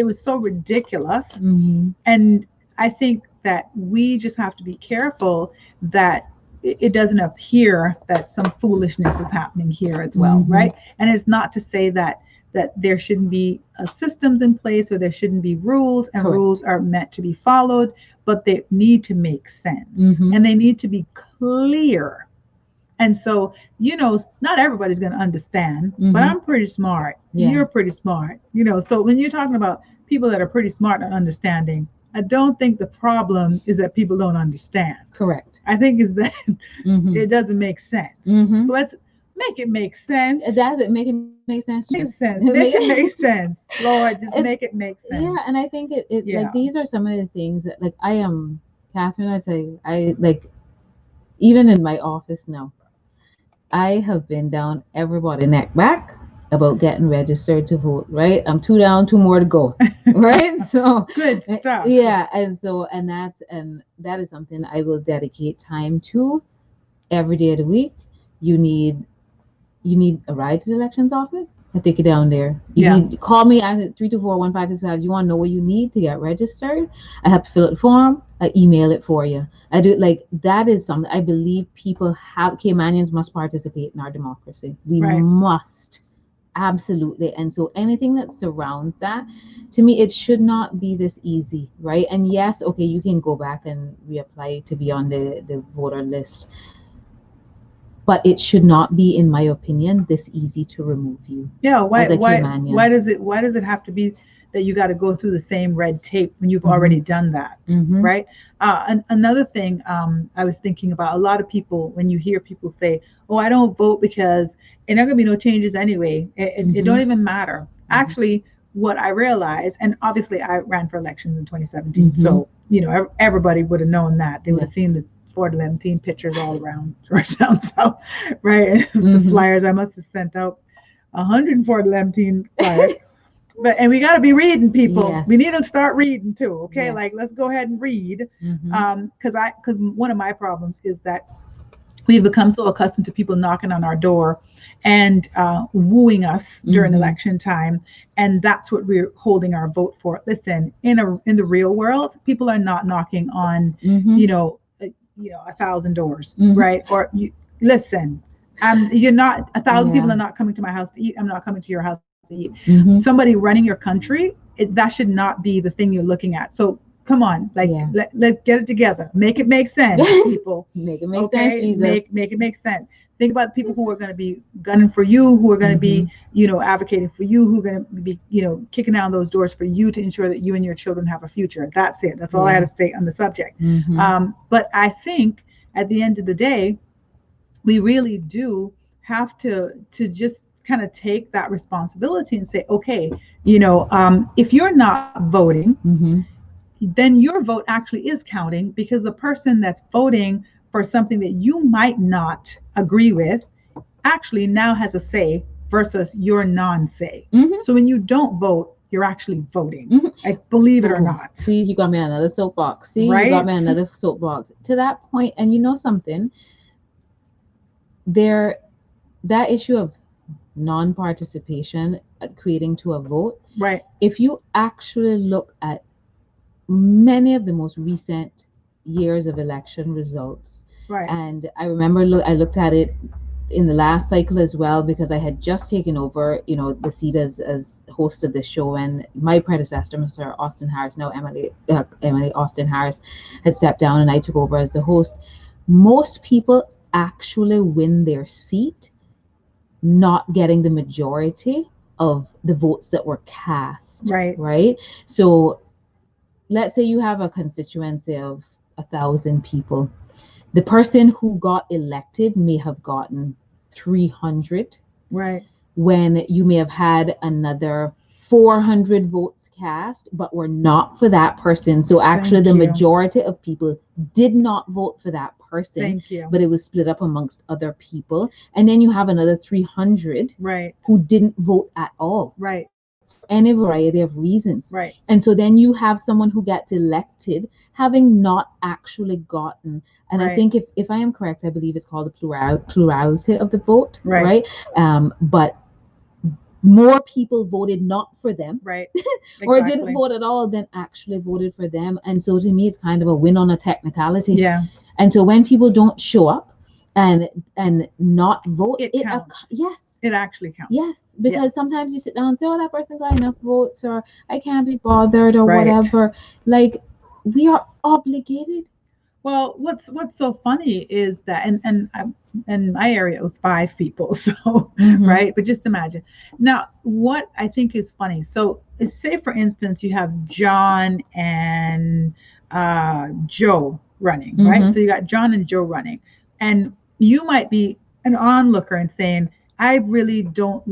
[SPEAKER 2] was so ridiculous,
[SPEAKER 1] Mm-hmm.
[SPEAKER 2] and I think that we just have to be careful that it doesn't appear that some foolishness is happening here as well,
[SPEAKER 1] Mm-hmm.
[SPEAKER 2] right? And it's not to say that there shouldn't be systems in place or there shouldn't be rules, and
[SPEAKER 1] Correct.
[SPEAKER 2] rules are meant to be followed, but they need to make sense,
[SPEAKER 1] Mm-hmm.
[SPEAKER 2] and they need to be clear. And so, not everybody's going to understand, but
[SPEAKER 1] Mm-hmm.
[SPEAKER 2] I'm pretty smart.
[SPEAKER 1] Yeah.
[SPEAKER 2] You're pretty smart. So when you're talking about people that are pretty smart and understanding, I don't think the problem is that people don't understand.
[SPEAKER 1] Correct.
[SPEAKER 2] I think is that
[SPEAKER 1] Mm-hmm.
[SPEAKER 2] it doesn't make sense.
[SPEAKER 1] Mm-hmm.
[SPEAKER 2] So let's make it make sense.
[SPEAKER 1] Does it make it make sense?
[SPEAKER 2] Make
[SPEAKER 1] Jesus?
[SPEAKER 2] sense. Make it make sense. Lord, just
[SPEAKER 1] It's-
[SPEAKER 2] make it make sense.
[SPEAKER 1] Yeah, and I think it
[SPEAKER 2] Yeah.
[SPEAKER 1] like, these are some of the things that, like, I am, Catherine, I tell you, I like, even in my office now, I have been down everybody neck back about getting registered to vote, right? I'm 2 down, 2 more to go, right? So
[SPEAKER 2] Good stuff.
[SPEAKER 1] yeah, and that is something I will dedicate time to every day of the week. You need a ride to the elections office? I take you down there. You
[SPEAKER 2] Yeah.
[SPEAKER 1] need call me at 324-1565. You want to know what you need to get registered? I have to fill out the form. I email it for you. I do, like, that is something I believe people have. Caymanians must participate in our democracy. We
[SPEAKER 2] Right.
[SPEAKER 1] must Absolutely. And so anything that surrounds that, to me, it should not be this easy, right? And yes, okay, you can go back and reapply to be on the voter list, but it should not be, in my opinion, this easy to remove you
[SPEAKER 2] Yeah,
[SPEAKER 1] as a
[SPEAKER 2] why
[SPEAKER 1] Caymanian.
[SPEAKER 2] does it have to be that you got to go through the same red tape when you've
[SPEAKER 1] Mm-hmm.
[SPEAKER 2] already done that,
[SPEAKER 1] Mm-hmm.
[SPEAKER 2] right? Another thing I was thinking about, a lot of people, when you hear people say, "Oh, I don't vote because it not gonna be no changes anyway. It
[SPEAKER 1] Mm-hmm.
[SPEAKER 2] don't even matter."
[SPEAKER 1] Mm-hmm.
[SPEAKER 2] Actually, what I realized, and obviously I ran for elections in 2017,
[SPEAKER 1] Mm-hmm.
[SPEAKER 2] so everybody would have known that. They would
[SPEAKER 1] Yeah.
[SPEAKER 2] have seen the Ford 11 pictures all around Georgetown South, right? The
[SPEAKER 1] Mm-hmm.
[SPEAKER 2] flyers I must have sent out 111 flyers. But and we got to be reading, people. We
[SPEAKER 1] Yes.
[SPEAKER 2] need to start reading too. Okay,
[SPEAKER 1] Yes.
[SPEAKER 2] like let's go ahead and read.
[SPEAKER 1] Mm-hmm.
[SPEAKER 2] Because one of my problems is that we've become so accustomed to people knocking on our door and wooing us during
[SPEAKER 1] Mm-hmm.
[SPEAKER 2] election time, and that's what we're holding our vote for. Listen, in the real world, people are not knocking on,
[SPEAKER 1] Mm-hmm.
[SPEAKER 2] you know, 1,000 doors,
[SPEAKER 1] Mm-hmm.
[SPEAKER 2] right? Or listen, you're not 1,000 people
[SPEAKER 1] Yeah.
[SPEAKER 2] are not coming to my house to eat. I'm not coming to your house to eat.
[SPEAKER 1] Mm-hmm.
[SPEAKER 2] Somebody running your country, that should not be the thing you're looking at. So come on, like
[SPEAKER 1] Yeah.
[SPEAKER 2] let's get it together. Make it make sense, people.
[SPEAKER 1] Make it make sense,
[SPEAKER 2] Okay,
[SPEAKER 1] Jesus.
[SPEAKER 2] make it make sense. Think about the people who are going to be gunning for you, who are going to
[SPEAKER 1] Mm-hmm.
[SPEAKER 2] be, advocating for you, who are going to be, kicking down those doors for you to ensure that you and your children have a future. That's it. That's all I
[SPEAKER 1] Yeah.
[SPEAKER 2] had to say on the subject.
[SPEAKER 1] Mm-hmm.
[SPEAKER 2] But I think at the end of the day, we really do have to just kind of take that responsibility and say, okay, if you're not voting,
[SPEAKER 1] Mm-hmm.
[SPEAKER 2] then your vote actually is counting, because the person that's voting for something that you might not agree with actually now has a say versus your non-say.
[SPEAKER 1] Mm-hmm.
[SPEAKER 2] So when you don't vote, you're actually voting.
[SPEAKER 1] Mm-hmm.
[SPEAKER 2] Like, believe it or
[SPEAKER 1] Boom.
[SPEAKER 2] not.
[SPEAKER 1] See, you got me on another soapbox. See, you got
[SPEAKER 2] Right?
[SPEAKER 1] me on another soapbox. To that point, and you know something, there, that issue of non-participation creating to a vote,
[SPEAKER 2] Right.
[SPEAKER 1] if you actually look at many of the most recent years of election results,
[SPEAKER 2] Right.
[SPEAKER 1] and I remember I looked at it in the last cycle as well, because I had just taken over, the seat as host of the show, and my predecessor, Mr. Austin Harris, now Emily Austin Harris, had stepped down, and I took over as the host. Most people actually win their seat not getting the majority of the votes that were cast,
[SPEAKER 2] Right.
[SPEAKER 1] right? So let's say you have a constituency of 1,000 people. The person who got elected may have gotten 300,
[SPEAKER 2] Right.
[SPEAKER 1] when you may have had another 400 votes cast, but were not for that person. So actually,
[SPEAKER 2] Thank
[SPEAKER 1] the
[SPEAKER 2] you.
[SPEAKER 1] majority of people did not vote for that person,
[SPEAKER 2] Thank you.
[SPEAKER 1] but it was split up amongst other people. And then you have another 300
[SPEAKER 2] Right.
[SPEAKER 1] who didn't vote at all,
[SPEAKER 2] Right.
[SPEAKER 1] for any variety of reasons.
[SPEAKER 2] Right.
[SPEAKER 1] And so then you have someone who gets elected having not actually gotten, and I
[SPEAKER 2] Right.
[SPEAKER 1] think if I am correct, I believe it's called the plurality of the vote,
[SPEAKER 2] Right.
[SPEAKER 1] right? But more people voted not for them,
[SPEAKER 2] Right.
[SPEAKER 1] or didn't
[SPEAKER 2] Exactly.
[SPEAKER 1] vote at all, than actually voted for them. And so to me, it's kind of a win on a technicality.
[SPEAKER 2] Yeah.
[SPEAKER 1] And so when people don't show up and not vote,
[SPEAKER 2] It counts.
[SPEAKER 1] yes.
[SPEAKER 2] It actually counts.
[SPEAKER 1] Yes, because sometimes you sit down and say, "Oh, that person got enough votes," or "I can't be bothered," or
[SPEAKER 2] Right.
[SPEAKER 1] whatever. Like, we are obligated.
[SPEAKER 2] Well, what's so funny is that, in my area it was 5 people, so
[SPEAKER 1] Mhm.
[SPEAKER 2] right. But just imagine now what I think is funny. So say for instance you have John and Joe running, right?
[SPEAKER 1] Mhm.
[SPEAKER 2] So you got John and Joe running, and you might be an onlooker and saying, I really don't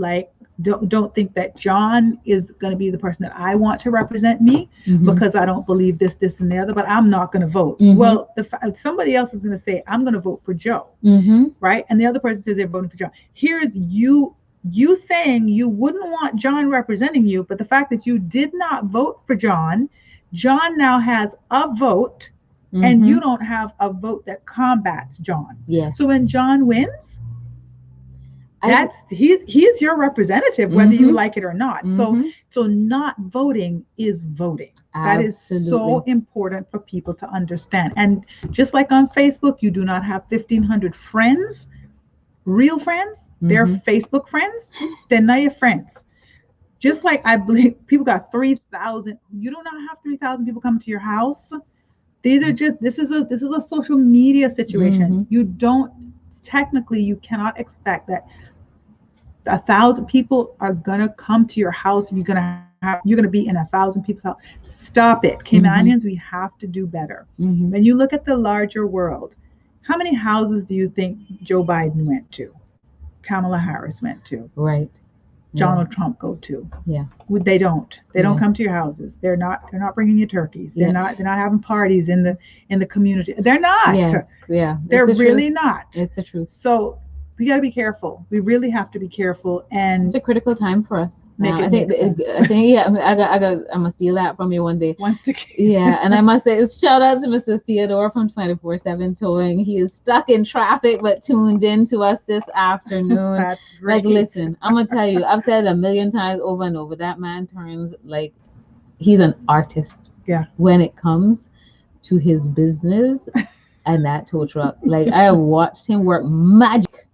[SPEAKER 2] think that John is going to be the person that I want to represent me,
[SPEAKER 1] Mhm.
[SPEAKER 2] because I don't believe this, and the other, but I'm not going to vote.
[SPEAKER 1] Mhm.
[SPEAKER 2] Well, somebody else is going to say, I'm going to vote for Joe,
[SPEAKER 1] Mhm.
[SPEAKER 2] right? And the other person says they're voting for John. Here's you saying you wouldn't want John representing you, but the fact that you did not vote for John now has a vote, and you
[SPEAKER 1] Mhm.
[SPEAKER 2] don't have a vote that combats John.
[SPEAKER 1] Yes.
[SPEAKER 2] So when John wins,
[SPEAKER 1] I
[SPEAKER 2] that's he's your representative, whether you
[SPEAKER 1] Mhm.
[SPEAKER 2] like it or not. So
[SPEAKER 1] Mhm.
[SPEAKER 2] not voting is voting. That is so
[SPEAKER 1] Absolutely.
[SPEAKER 2] important for people to understand. And just like on Facebook, you do not have 1,500 friends, real friends. They're
[SPEAKER 1] Mm-hmm.
[SPEAKER 2] Facebook friends. They're not your friends. Just like I believe people got 3,000. You do not have 3,000 people coming to your house. These are just this is a social media situation.
[SPEAKER 1] Mm-hmm.
[SPEAKER 2] You don't technically you cannot expect that 1,000 people are gonna come to your house. You're gonna be in 1,000 people's house. Stop it,
[SPEAKER 1] Mm-hmm.
[SPEAKER 2] Caymanians. We have to do better.
[SPEAKER 1] Mm-hmm.
[SPEAKER 2] When you look at the larger world, how many houses do you think Joe Biden went to? Kamala Harris went to?
[SPEAKER 1] Right. Yeah.
[SPEAKER 2] Donald Trump go to?
[SPEAKER 1] Yeah.
[SPEAKER 2] They don't. They don't
[SPEAKER 1] Yeah.
[SPEAKER 2] come to your houses. They're not bringing you turkeys. They're
[SPEAKER 1] Yeah.
[SPEAKER 2] not. They're not having parties in the community. They're not.
[SPEAKER 1] Yes. Yeah. It's
[SPEAKER 2] They're
[SPEAKER 1] the truth.
[SPEAKER 2] really not.
[SPEAKER 1] It's the truth.
[SPEAKER 2] So we got to be careful. We really have to be careful
[SPEAKER 1] It's
[SPEAKER 2] and
[SPEAKER 1] a critical time for us.
[SPEAKER 2] make
[SPEAKER 1] I
[SPEAKER 2] it
[SPEAKER 1] think
[SPEAKER 2] make sense.
[SPEAKER 1] I think yeah. I must steal that from you one day.
[SPEAKER 2] Once again,
[SPEAKER 1] Yeah, and I must say, shout out to Mr. Theodore from 24/7 Towing. He is stuck in traffic but tuned in to us this afternoon.
[SPEAKER 2] that's
[SPEAKER 1] Like,
[SPEAKER 2] great.
[SPEAKER 1] listen, I'm gonna tell you, I've said it a million times over and over. That man turns like he's an artist
[SPEAKER 2] Yeah.
[SPEAKER 1] when it comes to his business and that tow truck. Like, I have watched him work magic,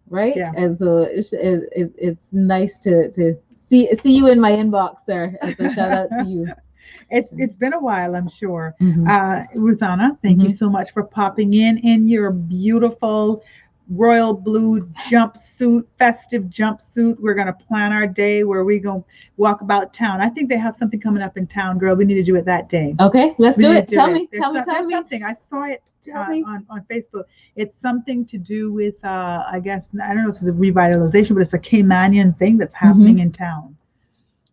[SPEAKER 1] right?
[SPEAKER 2] Yeah.
[SPEAKER 1] And so it's nice to see you in my inbox, sir. And so shout out to you.
[SPEAKER 2] It's been a while, I'm sure.
[SPEAKER 1] Mhm.
[SPEAKER 2] Ruthanna, thank you
[SPEAKER 1] Mhm.
[SPEAKER 2] so much for popping in your beautiful royal blue jumpsuit, festive jumpsuit. We're gonna plan our day where we gonna walk about town. I think they have something coming up in town, girl. We need to do it that day.
[SPEAKER 1] Okay, let's
[SPEAKER 2] We
[SPEAKER 1] do
[SPEAKER 2] need
[SPEAKER 1] it.
[SPEAKER 2] to do
[SPEAKER 1] Tell
[SPEAKER 2] it.
[SPEAKER 1] me,
[SPEAKER 2] There's,
[SPEAKER 1] tell me,
[SPEAKER 2] some,
[SPEAKER 1] tell
[SPEAKER 2] there's
[SPEAKER 1] me.
[SPEAKER 2] something I saw it
[SPEAKER 1] Tell me.
[SPEAKER 2] on Facebook. It's something to do with I guess I don't know if it's a revitalization, but it's a Caymanian thing that's happening in town.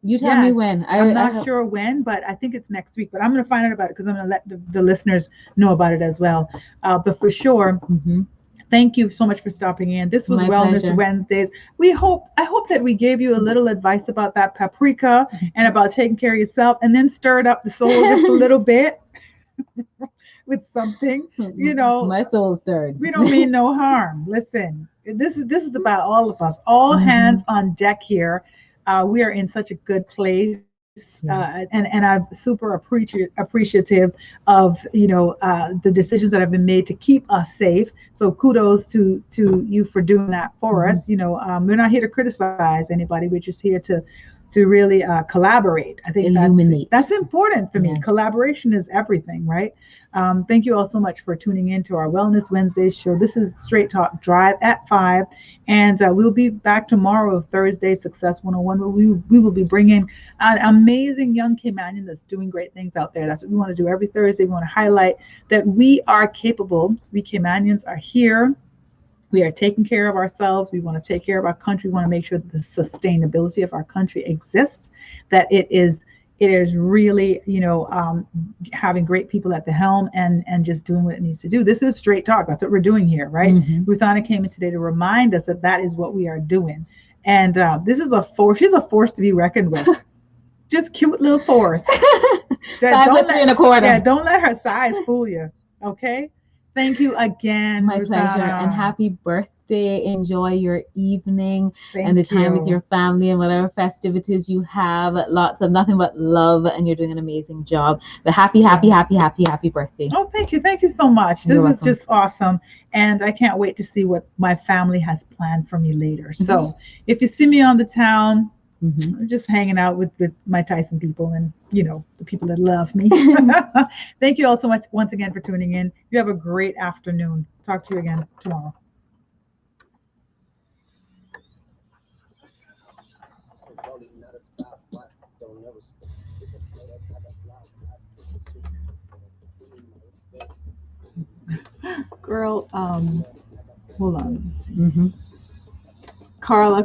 [SPEAKER 1] You tell me
[SPEAKER 2] Yes,
[SPEAKER 1] when.
[SPEAKER 2] I'm not sure when, but I think it's next week. But I'm going to find out about it because I'm going to let the listeners know about it as well. But for sure,
[SPEAKER 1] Mhm.
[SPEAKER 2] thank you so much for stopping in. This was
[SPEAKER 1] My
[SPEAKER 2] Wellness
[SPEAKER 1] pleasure.
[SPEAKER 2] Wednesdays. I hope that we gave you a little advice about that paprika and about taking care of yourself, and then stirred up the soul just a little bit with something. You know,
[SPEAKER 1] My soul stirred.
[SPEAKER 2] we don't mean no harm. Listen, this is about all of us. All hands on deck here. We are in such a good place, and I'm super appreciative of the decisions that have been made to keep us safe. So kudos to you for doing that for us. We're not here to criticize anybody. We're just here to really collaborate. I think
[SPEAKER 1] Illuminate.
[SPEAKER 2] that's important for me.
[SPEAKER 1] Yeah.
[SPEAKER 2] Collaboration is everything, right? Thank you all so much for tuning in to our Wellness Wednesdays show. This is Straight Talk Drive at 5. And we'll be back tomorrow, Thursday, Success 101, where we will be bringing an amazing young Caymanian that's doing great things out there. That's what we want to do every Thursday. We want to highlight that we are capable. We Caymanians are here. We are taking care of ourselves. We want to take care of our country. We want to make sure that the sustainability of our country exists, that it is really, having great people at the helm and just doing what it needs to do. This is straight talk. That's what we're doing here, right? Ruthanna came in today to remind us that is what we are doing. And this is a force. She's a force to be reckoned with. Just cute little force.
[SPEAKER 1] 5'3¼
[SPEAKER 2] Yeah, don't let her size fool you. Okay. Thank you again.
[SPEAKER 1] My
[SPEAKER 2] Ruthanna.
[SPEAKER 1] pleasure, and happy birthday. Enjoy your evening
[SPEAKER 2] Thank
[SPEAKER 1] and the time with
[SPEAKER 2] you.
[SPEAKER 1] your family and whatever festivities you have. Lots of nothing but love, and you're doing an amazing job. But happy birthday.
[SPEAKER 2] Oh, thank you. Thank you so much.
[SPEAKER 1] You're
[SPEAKER 2] This is
[SPEAKER 1] welcome.
[SPEAKER 2] just awesome. And I can't wait to see what my family has planned for me later. So if you see me on the town, I'm just hanging out with my Tyson people and, the people that love me. Thank you all so much once again for tuning in. You have a great afternoon. Talk to you again tomorrow. Girl, hold on.
[SPEAKER 1] Mm-hmm.
[SPEAKER 2] Carla